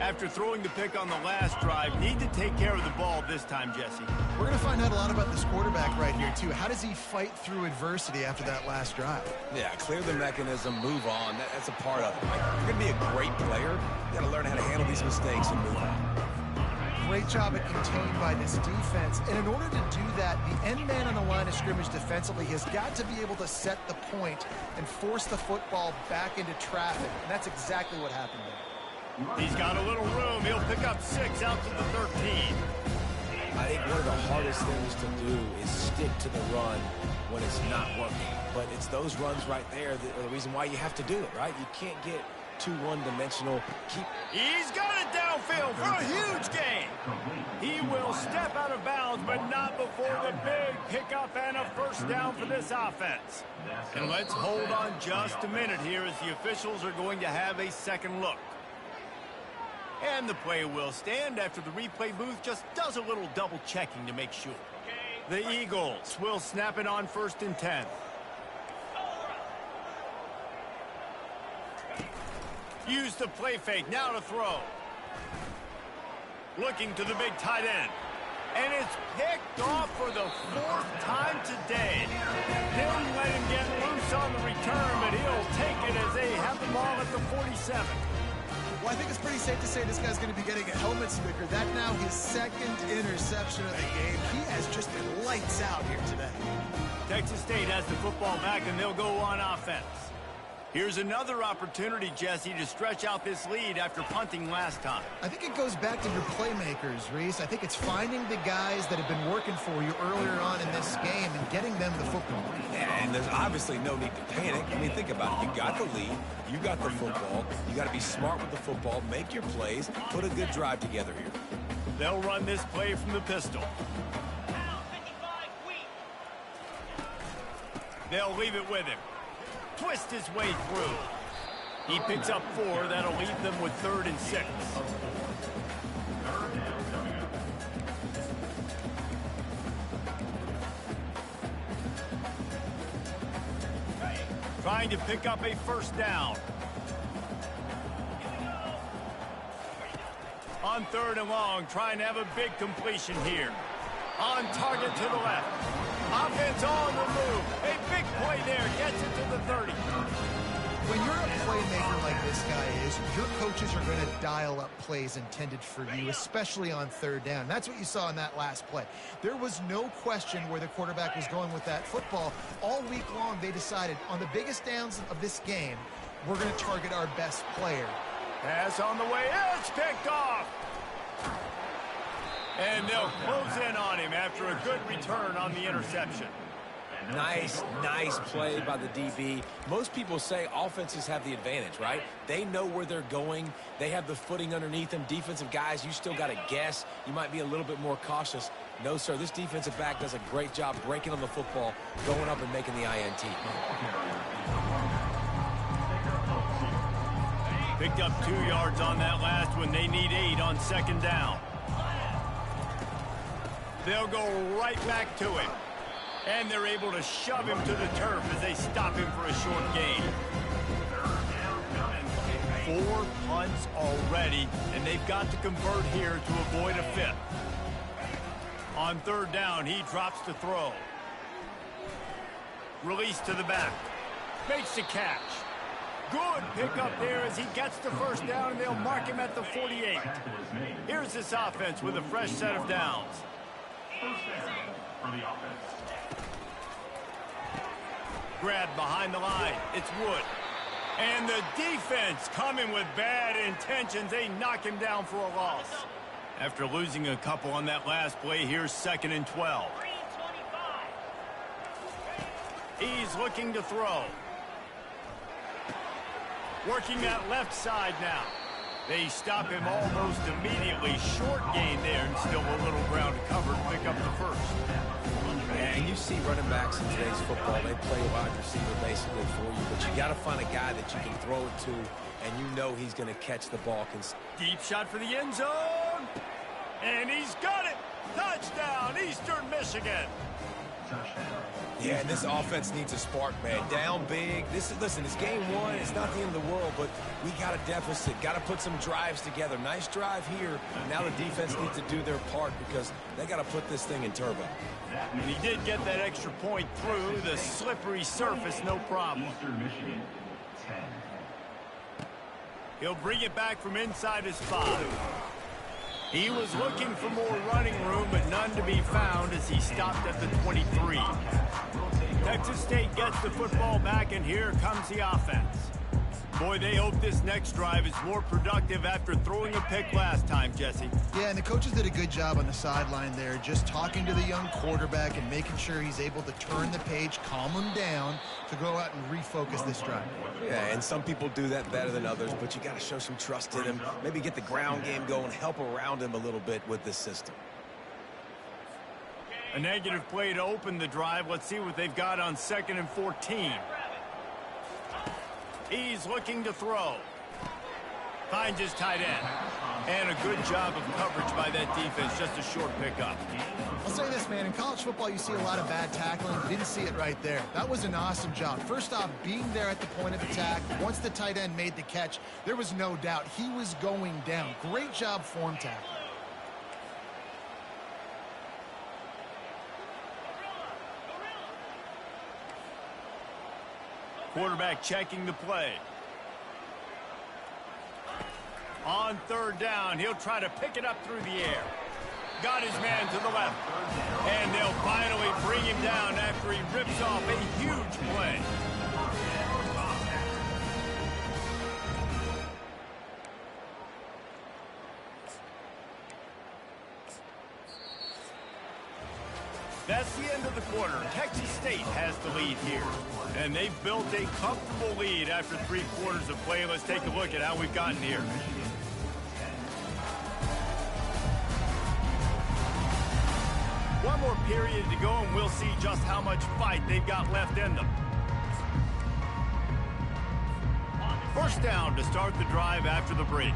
After throwing the pick on the last drive, need to take care of the ball this time, Jesse. We're going to find out a lot about this quarterback right here, too. How does he fight through adversity after that last drive? Yeah, clear the mechanism, move on. That's a part of it. Like, you're going to be a great player. You got to learn how to handle these mistakes and move on. Great job at contained by this defense. And in order to do that, the end man on the line of scrimmage defensively has got to be able to set the point and force the football back into traffic. And that's exactly what happened there. He's got a little room. He'll pick up 6 out to the 13. I think one of the hardest things to do is stick to the run when it's not working. But it's those runs right there that are the reason why you have to do it, right? You can't get too one-dimensional. He's got it downfield for a huge gain. He will step out of bounds, but not before the big pickup and a 1st down for this offense. And let's hold on just a minute here as the officials are going to have a 2nd look. And the play will stand after the replay booth just does a little double checking to make sure. The Eagles will snap it on 1st and 10. Use the play fake, now to throw. Looking to the big tight end. And it's picked off for the 4th time today. Didn't let him get loose on the return, but he'll take it as they have the ball at the 47. Well, I think it's pretty safe to say this guy's going to be getting a helmet sticker. That's now his 2nd interception of the game. He has just been lights out here today. Texas State has the football back, and they'll go on offense. Here's another opportunity, Jesse, to stretch out this lead after punting last time. I think it goes back to your playmakers, Reese. I think it's finding the guys that have been working for you earlier on in this game and getting them the football. Yeah, and there's obviously no need to panic. I mean, think about it. You got the lead. You got the football. You got to be smart with the football, make your plays, put a good drive together here. They'll run this play from the pistol. They'll leave it with him. Twist his way through. He picks up 4. That'll leave them with 3rd and 6. Trying to pick up a 1st down. On 3rd and long, trying to have a big completion here. On target to the left. Offense on the move. A big play there. Gets it to the 30. When you're a playmaker like this guy is, your coaches are going to dial up plays intended for you, especially on 3rd down. That's what you saw in that last play. There was no question where the quarterback was going with that football. All week long, they decided on the biggest downs of this game, we're going to target our best player. Pass on the way. It's picked off. And they'll close in on him after a good return on the interception. Nice play by the DB. Most people say offenses have the advantage, right? They know where they're going. They have the footing underneath them. Defensive guys, you still got to guess. You might be a little bit more cautious. No, sir, this defensive back does a great job breaking on the football, going up and making the INT. Picked up 2 yards on that last one. They need 8 on 2nd down. They'll go right back to him. And they're able to shove him to the turf as they stop him for a short gain. 4 punts already, and they've got to convert here to avoid a 5th. On 3rd down, he drops to throw. Release to the back. Makes the catch. Good pickup there as he gets the 1st down, and they'll mark him at the 48. Here's this offense with a fresh set of downs. Grab behind the line. It's Wood. And the defense coming with bad intentions. They knock him down for a loss. After losing a couple on that last play, here's 2nd and 12. He's looking to throw. Working that left side now. They stop him almost immediately. Short gain there and still a little ground covered. Pick up the 1st. And you see running backs in today's football, they play wide receiver basically for you, but you got to find a guy that you can throw it to, and you know he's going to catch the ball. Deep shot for the end zone. And he's got it. Touchdown, Eastern Michigan. Yeah, and this offense needs a spark, man. Down big. Listen, it's game 1. It's not the end of the world, but we got a deficit. Got to put some drives together. Nice drive here. Now the defense needs to do their part because they got to put this thing in turbo. And he did get that extra point through the slippery surface, no problem. He'll bring it back from inside his 5. He was looking for more running room, but none to be found as he stopped at the 23. Texas State gets the football back, and here comes the offense. Boy, they hope this next drive is more productive after throwing a pick last time, Jesse. Yeah, and the coaches did a good job on the sideline there, just talking to the young quarterback and making sure he's able to turn the page, calm him down to go out and refocus this drive. Yeah, and some people do that better than others, but you got to show some trust in him. Maybe get the ground game going, help around him a little bit with this system. A negative play to open the drive. Let's see what they've got on 2nd and 14. He's looking to throw. Finds his tight end. And a good job of coverage by that defense. Just a short pickup. I'll say this, man. In college football, you see a lot of bad tackling. You didn't see it right there. That was an awesome job. First off, being there at the point of attack. Once the tight end made the catch, there was no doubt he was going down. Great job form tackling. Quarterback checking the play. On third down, he'll try to pick it up through the air. Got his man to the left. And they'll finally bring him down after he rips off a huge play. That's the end of the quarter. Texas State has the lead here. And they've built a comfortable lead after 3 quarters of play. Let's take a look at how we've gotten here. One more period to go, and we'll see just how much fight they've got left in them. First down to start the drive after the break.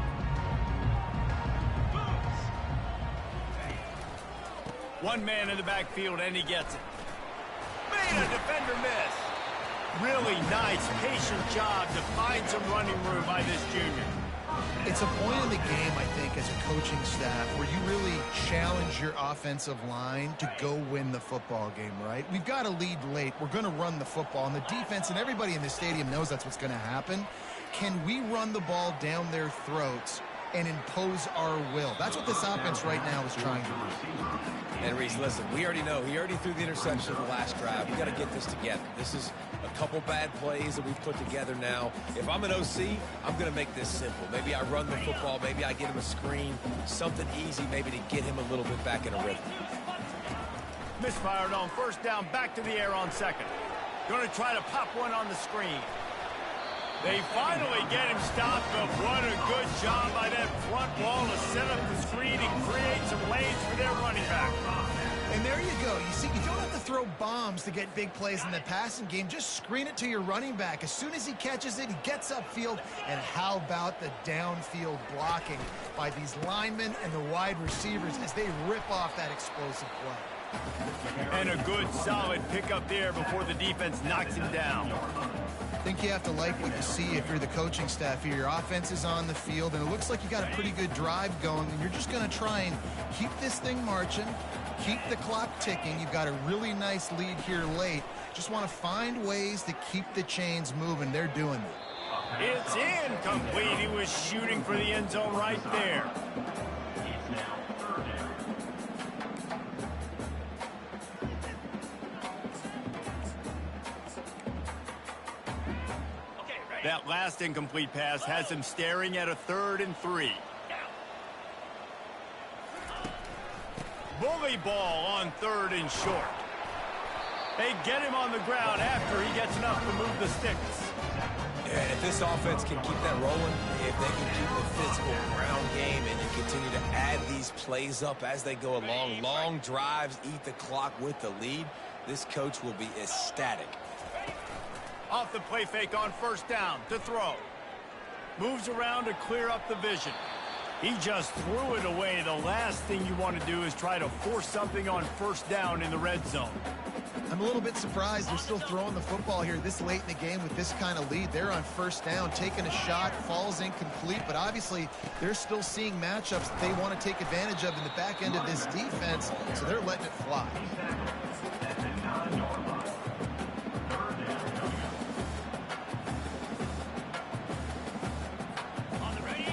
One man in the backfield, and he gets it. Made a defender miss. Really nice, patient job to find some running room by this junior. It's a point in the game, I think, as a coaching staff where you really challenge your offensive line to go win the football game, right? We've got to lead late. We're going to run the football, and the defense and everybody in the stadium knows that's what's going to happen. Can we run the ball down their throats and impose our will? That's what this offense right now is trying to do. And Reese, listen, we already know. He already threw the interception in the last drive. We got to get this together. This is a couple bad plays that we've put together now. If I'm an OC, I'm going to make this simple. Maybe I run the football. Maybe I get him a screen. Something easy maybe to get him a little bit back in a rhythm. Misfired on first down, back to the air on second. Going to try to pop one on the screen. They finally get him stopped, but what a good job by that front wall to set up the screen and create some lanes for their running back. And there you go. You see, you don't have to throw bombs to get big plays in the passing game. Just screen it to your running back. As soon as he catches it, he gets upfield. And how about the downfield blocking by these linemen and the wide receivers as they rip off that explosive play. And a good, solid pickup there before the defense knocks him down. I think you have to like what you see if you're the coaching staff here. Your offense is on the field, and it looks like you got a pretty good drive going, and you're just going to try and keep this thing marching, keep the clock ticking. You've got a really nice lead here late. Just want to find ways to keep the chains moving. They're doing it. It's incomplete. He was shooting for the end zone right there. That last incomplete pass has him staring at a 3rd and 3. Bully ball on 3rd and short. They get him on the ground after he gets enough to move the sticks. Yeah, if this offense can keep that rolling, if they can keep the physical ground game and then continue to add these plays up as they go along, long drives, eat the clock with the lead, this coach will be ecstatic. Off the play fake on first down to throw. Moves around to clear up the vision. He just threw it away. The last thing you want to do is try to force something on first down in the red zone. I'm a little bit surprised they're still throwing the football here this late in the game with this kind of lead. They're on first down, taking a shot, falls incomplete, but obviously they're still seeing matchups that they want to take advantage of in the back end of this defense, so they're letting it fly.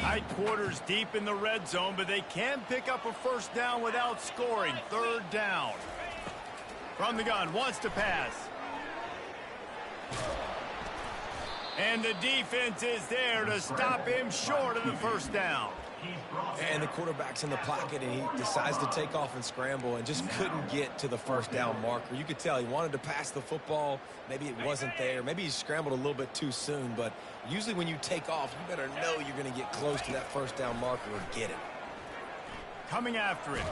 Tight quarters deep in the red zone, but they can pick up a first down without scoring. 3rd down. From the gun, wants to pass. And the defense is there to stop him short of the first down. And the quarterback's in the pocket, and he decides to take off and scramble and just couldn't get to the first down marker. You could tell he wanted to pass the football. Maybe it wasn't there. Maybe he scrambled a little bit too soon. But usually when you take off, you better know you're going to get close to that first down marker and get it. Coming after it.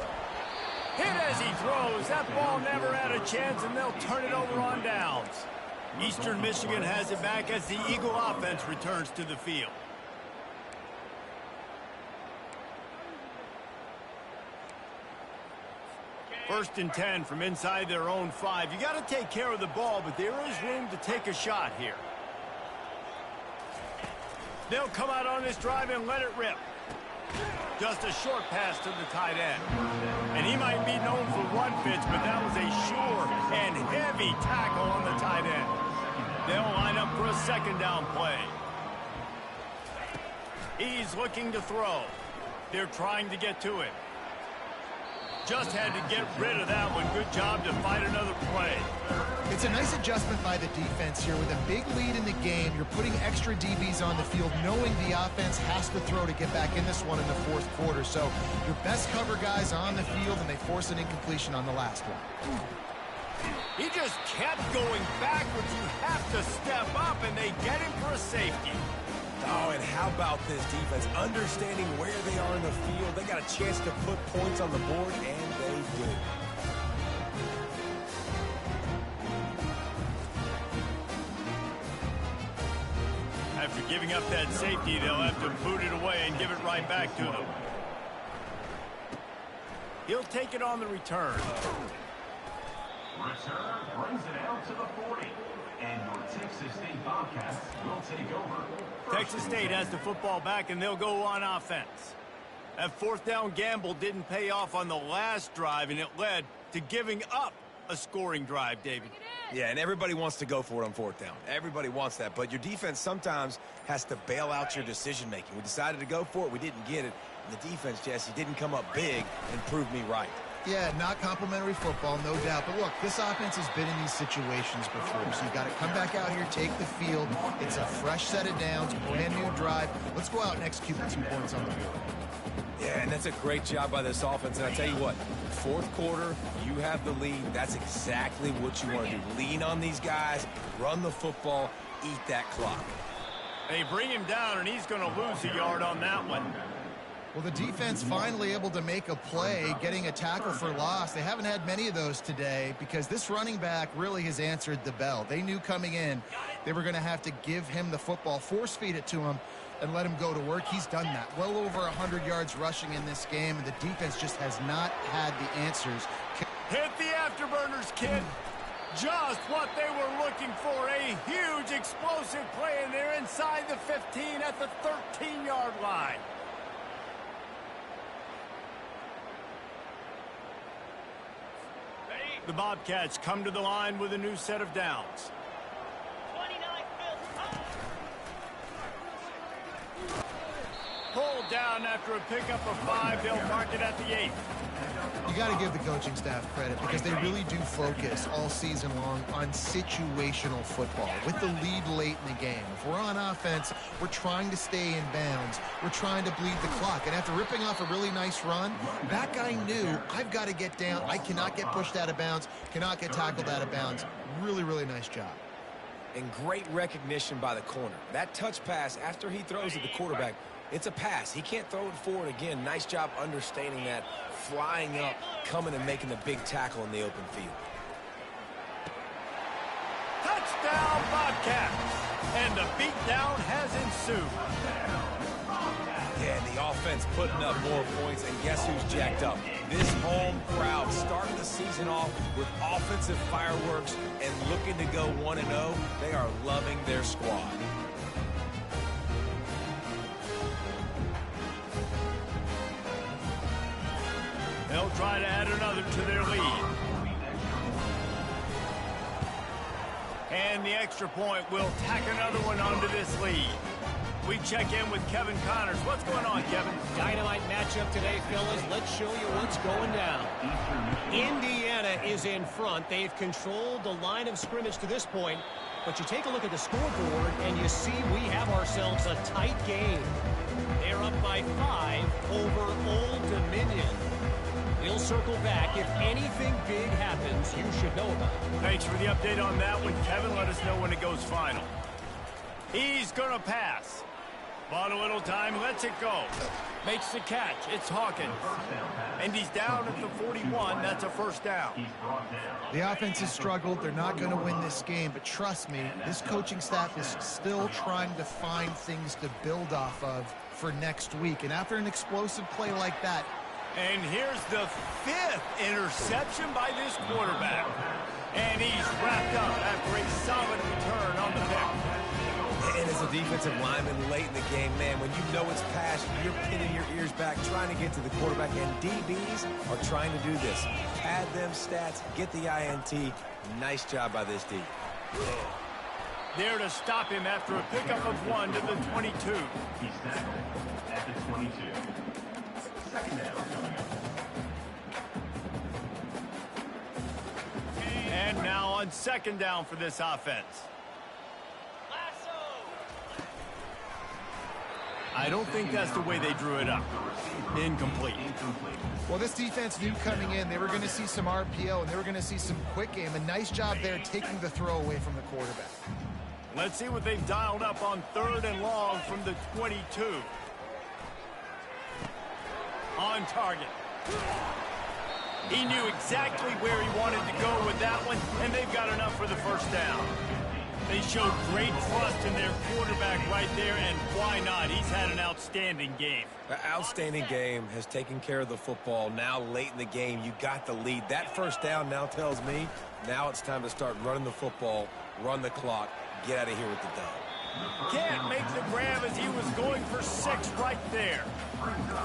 Hit as he throws. That ball never had a chance, and they'll turn it over on downs. Eastern Michigan has it back as the Eagle offense returns to the field. First and 10 from inside their own 5. You got to take care of the ball, but there is room to take a shot here. They'll come out on this drive and let it rip. Just a short pass to the tight end. And he might be known for run fits, but that was a sure and heavy tackle on the tight end. They'll line up for a second down play. He's looking to throw. They're trying to get to him. Just had to get rid of that one. Good job to fight another play. It's a nice adjustment by the defense here. With a big lead in the game, you're putting extra DBs on the field, knowing the offense has to throw to get back in this one in the fourth quarter. So your best cover guys on the field, and they force an incompletion on the last one. He just kept going backwards. You have to step up, and they get him for a safety. Oh, and how about this defense? Understanding where they are in the field. They got a chance to put points on the board, and they did. After giving up that safety, they'll have to boot it away and give it right back to them. He'll take it on the return. Return brings it out to the 40. And your Texas State Bobcats will take over. Texas State has the football back, and they'll go on offense. That fourth down gamble didn't pay off on the last drive, and it led to giving up a scoring drive, David. Yeah, and everybody wants to go for it on fourth down. Everybody wants that, but your defense sometimes has to bail out your decision-making. We decided to go for it. We didn't get it. And the defense, Jesse, didn't come up big and prove me right. Yeah, not complimentary football, no doubt. But look, this offense has been in these situations before, so you got to come back out here, take the field. It's a fresh set of downs, brand new drive. Let's go out and execute with 2 points on the board. Yeah, and that's a great job by this offense. And I tell you what, fourth quarter, you have the lead. That's exactly what you want to do. Lean on these guys, run the football, eat that clock. They bring him down, and he's going to lose a yard on that one. Well, the defense finally able to make a play, getting a tackle for loss. They haven't had many of those today because this running back really has answered the bell. They knew coming in they were going to have to give him the football, force feed it to him, and let him go to work. He's done that. Well over 100 yards rushing in this game, and the defense just has not had the answers. Hit the afterburners, kid. Just what they were looking for. A huge explosive play, and they're inside the 15 at the 13-yard line. The Bobcats come to the line with a new set of downs. Pulled down after a pickup of 5. They'll mark it at the 8. You got to give the coaching staff credit because they really do focus all season long on situational football with the lead late in the game. If we're on offense, we're trying to stay in bounds. We're trying to bleed the clock. And after ripping off a really nice run, that guy knew, I've got to get down. I cannot get pushed out of bounds, cannot get tackled out of bounds. Really, really nice job. And great recognition by the corner. That touch pass after he throws at the quarterback, it's a pass. He can't throw it forward again. Nice job understanding that, flying up, coming and making the big tackle in the open field. Touchdown, Bobcats! And the beatdown has ensued. Yeah, the offense putting up more points, and guess who's jacked up? This home crowd starting the season off with offensive fireworks and looking to go 1-0. They are loving their squad. They'll try to add another to their lead. And the extra point will tack another one onto this lead. We check in with Kevin Connors. What's going on, Kevin? Dynamite matchup today, fellas. Let's show you what's going down. Indiana is in front. They've controlled the line of scrimmage to this point. But you take a look at the scoreboard, and you see we have ourselves a tight game. They're up by 5 over Old Dominion. We'll circle back. If anything big happens, you should know about it. Thanks for the update on that one, Kevin. Let us know when it goes final. He's going to pass. Bought a little time, lets it go. Makes the catch. It's Hawkins. And he's down at the 41. That's a first down. The offense has struggled. They're not going to win this game. But trust me, this coaching staff is still trying to find things to build off of for next week. And after an explosive play like that, and here's the 5th interception by this quarterback. And he's wrapped up after a solid return on the pick. And as a defensive lineman late in the game, man, when you know it's past, you're pinning your ears back, trying to get to the quarterback. And DBs are trying to do this. Pad them stats, get the INT. Nice job by this D. There to stop him after a pickup of 1 to the 22. He's tackled at the 22. Second down coming up. And now on second down for this offense. I don't think that's the way they drew it up. Incomplete. Well, this defense knew coming in they were going to see some RPO and they were going to see some quick game. A nice job there taking the throw away from the quarterback. Let's see what they've dialed up on 3rd and long from the 22. On target. He knew exactly where he wanted to go with that one, and they've got enough for the first down. They showed great trust in their quarterback right there, and why not? He's had an outstanding game. An outstanding game, has taken care of the football. Now late in the game, you got the lead. That first down now tells me now it's time to start running the football, run the clock, get out of here with the dub. Can't make the grab as he was going for 6 right there.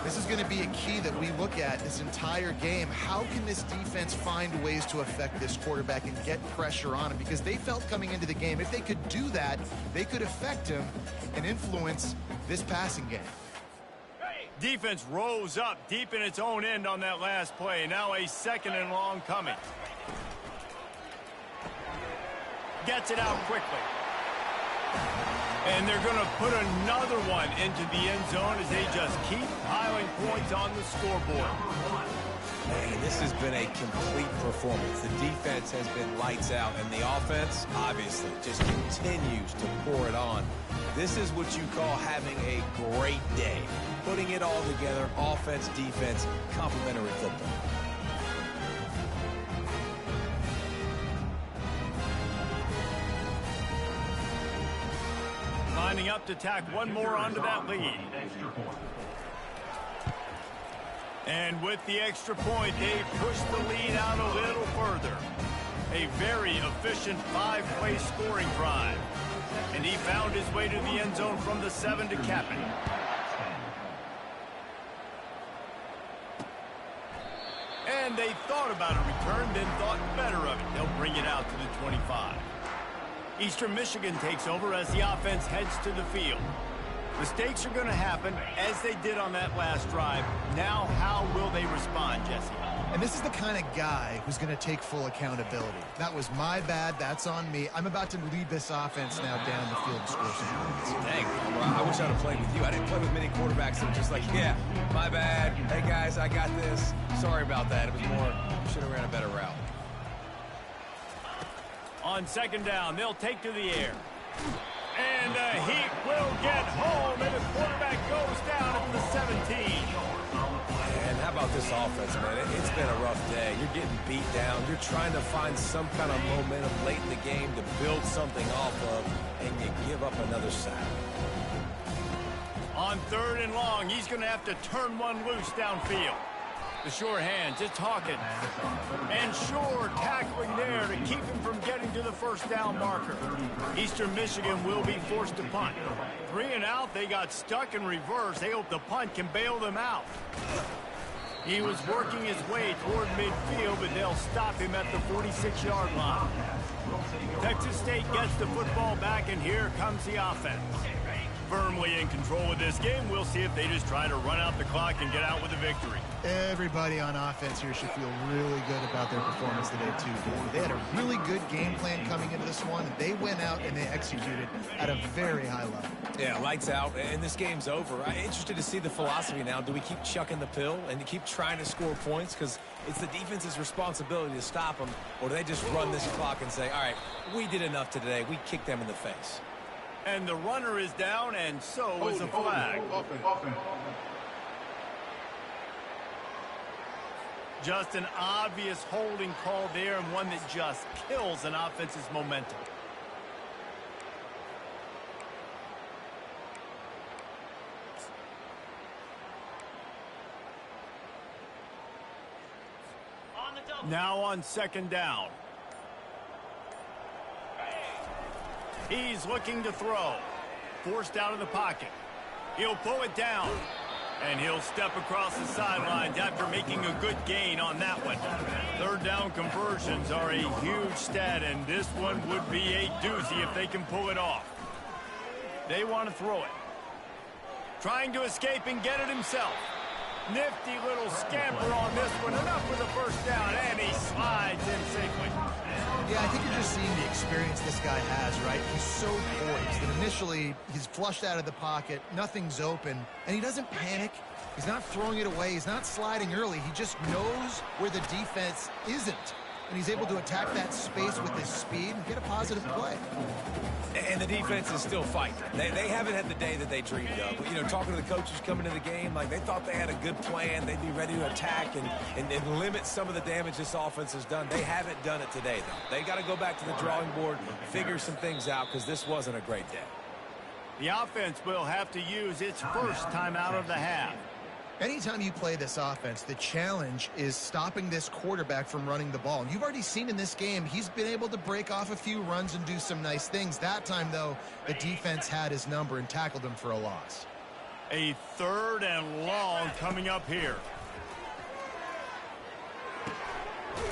This is going to be a key that we look at this entire game. How can this defense find ways to affect this quarterback and get pressure on him? Because they felt coming into the game, if they could do that, they could affect him and influence this passing game. Defense rose up deep in its own end on that last play. Now a 2nd and long coming. Gets it out quickly. And they're going to put another one into the end zone as they just keep piling points on the scoreboard. Man, this has been a complete performance. The defense has been lights out, and the offense, obviously, just continues to pour it on. This is what you call having a great day. Putting it all together, offense, defense, complimentary football. Lining up to tack one more onto that lead. And with the extra point, they push the lead out a little further. A very efficient 5-play scoring drive. And he found his way to the end zone from the 7 to cap it. And they thought about a return, then thought better of it. They'll bring it out to the 25. Eastern Michigan takes over as the offense heads to the field. Mistakes are going to happen, as they did on that last drive. Now, how will they respond, Jesse? And this is the kind of guy who's going to take full accountability. That was my bad. That's on me. I'm about to lead this offense now down the field and score some points. Dang, I wish I'd have played with you. I didn't play with many quarterbacks that were just like, yeah, my bad. Hey, guys, I got this. Sorry about that. It was more, should have ran a better route. On second down, they'll take to the air. And he will get home, and the quarterback goes down at the 17. And how about this offense, man? It's been a rough day. You're getting beat down. You're trying to find some kind of momentum late in the game to build something off of, and you give up another sack. On 3rd and long, he's going to have to turn one loose downfield. The sure hands, it's Hawkins. And Shore tackling there to keep him from getting to the first down marker. Eastern Michigan will be forced to punt. 3 and out, they got stuck in reverse. They hope the punt can bail them out. He was working his way toward midfield, but they'll stop him at the 46-yard line. Texas State gets the football back, and here comes the offense. Firmly in control of this game. We'll see if they just try to run out the clock and get out with a victory. Everybody on offense here should feel really good about their performance today, too. They had a really good game plan coming into this one. They went out and they executed at a very high level. Yeah, lights out, and this game's over. I'm interested to see the philosophy now. Do we keep chucking the pill and keep trying to score points? Because it's the defense's responsibility to stop them, or do they just run this clock and say, all right, we did enough today. We kicked them in the face. And the runner is down, and so is the flag. Just an obvious holding call there, and one that just kills an offense's momentum. Now on second down. He's looking to throw. Forced out of the pocket. He'll pull it down. And he'll step across the sidelines after making a good gain on that one. Third down conversions are a huge stat, and this one would be a doozy if they can pull it off. They want to throw it. Trying to escape and get it himself. Nifty little scamper on this one. Enough for the first down, and he slides in safely. Yeah, I think you're just seeing the experience this guy has, right? He's so poised that initially he's flushed out of the pocket, nothing's open, and he doesn't panic. He's not throwing it away. He's not sliding early. He just knows where the defense isn't, and he's able to attack that space with his speed and get a positive play. And the defense is still fighting. They haven't had the day that they dreamed of. You know, talking to the coaches coming into the game, like they thought they had a good plan. They'd be ready to attack and limit some of the damage this offense has done. They haven't done it today, though. They got to go back to the drawing board, figure some things out, because this wasn't a great day. The offense will have to use its first timeout of the half. Anytime you play this offense, the challenge is stopping this quarterback from running the ball. And you've already seen in this game, he's been able to break off a few runs and do some nice things. That time, though, the defense had his number and tackled him for a loss. A third and long coming up here.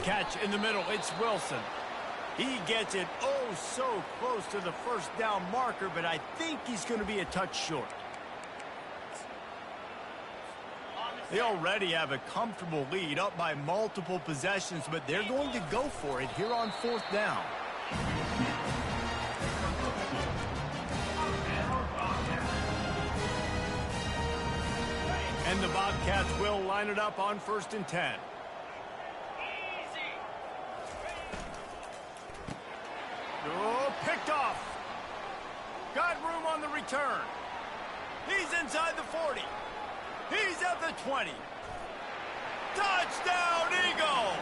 Catch in the middle. It's Wilson. He gets it oh so close to the first down marker, but I think he's going to be a touch short. They already have a comfortable lead, up by multiple possessions, but they're going to go for it here on fourth down. And the Bobcats will line it up on 1st and 10. Oh, picked off. Got room on the return. He's inside the 40. He's at the 20. Touchdown, Eagles!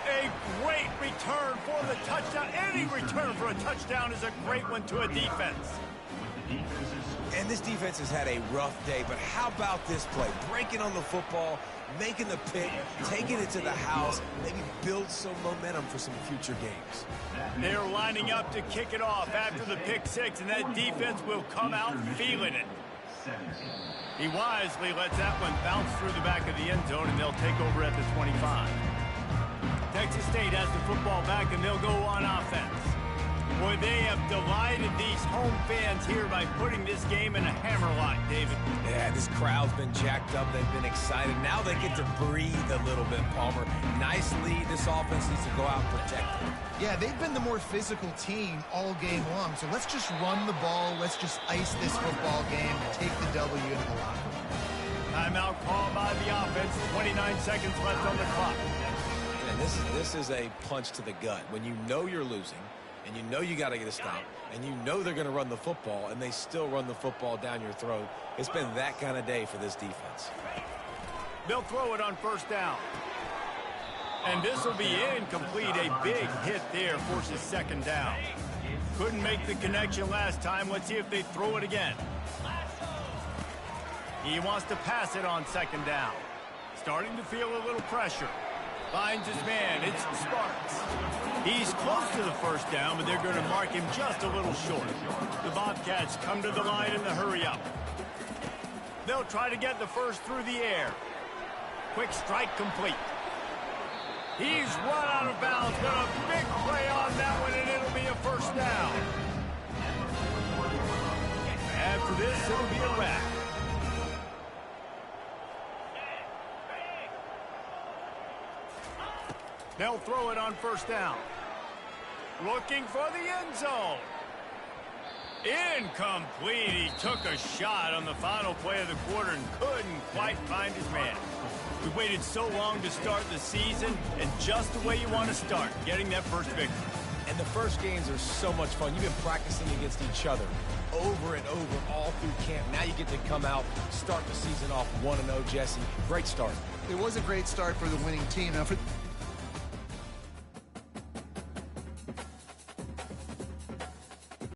A great return for the touchdown. Any return for a touchdown is a great one to a defense. And this defense has had a rough day, but how about this play? Breaking on the football, making the pick, taking it to the house, maybe build some momentum for some future games. They're lining up to kick it off after the pick six, and that defense will come out feeling it. He wisely lets that one bounce through the back of the end zone, and they'll take over at the 25. Texas State has the football back, and they'll go on offense. Boy, they have delighted these home fans here by putting this game in a hammerlock, David. Yeah, this crowd's been jacked up. They've been excited. Now they get to breathe a little bit, Palmer. Nice lead. This offense needs to go out and protect it. Yeah, they've been the more physical team all game long. So let's just run the ball. Let's just ice this football game and take the W into the locker room. Timeout called by the offense. 29 seconds left on the clock. And this is a punch to the gut. When you know you're losing, and you know you got to get a stop, and you know they're going to run the football, and they still run the football down your throat. It's been that kind of day for this defense. They'll throw it on 1st down. And this will be incomplete. A big hit there forces 2nd down. Couldn't make the connection last time. Let's see if they throw it again. He wants to pass it on 2nd down. Starting to feel a little pressure. Finds his man. It's Sparks. He's close to the 1st down, but they're going to mark him just a little short. The Bobcats come to the line in the hurry-up. They'll try to get the first through the air. Quick strike complete. He's run out of bounds, but a big play on that one, and it'll be a 1st down. After this, it'll be a wrap. They'll throw it on 1st down. Looking for the end zone. Incomplete. He took a shot on the final play of the quarter and couldn't quite find his man. We waited so long to start the season, and just the way you want to start, getting that first victory. And the first games are so much fun. You've been practicing against each other over and over all through camp. Now you get to come out, start the season off 1-0, Jesse. Great start. It was a great start for the winning team. Now, for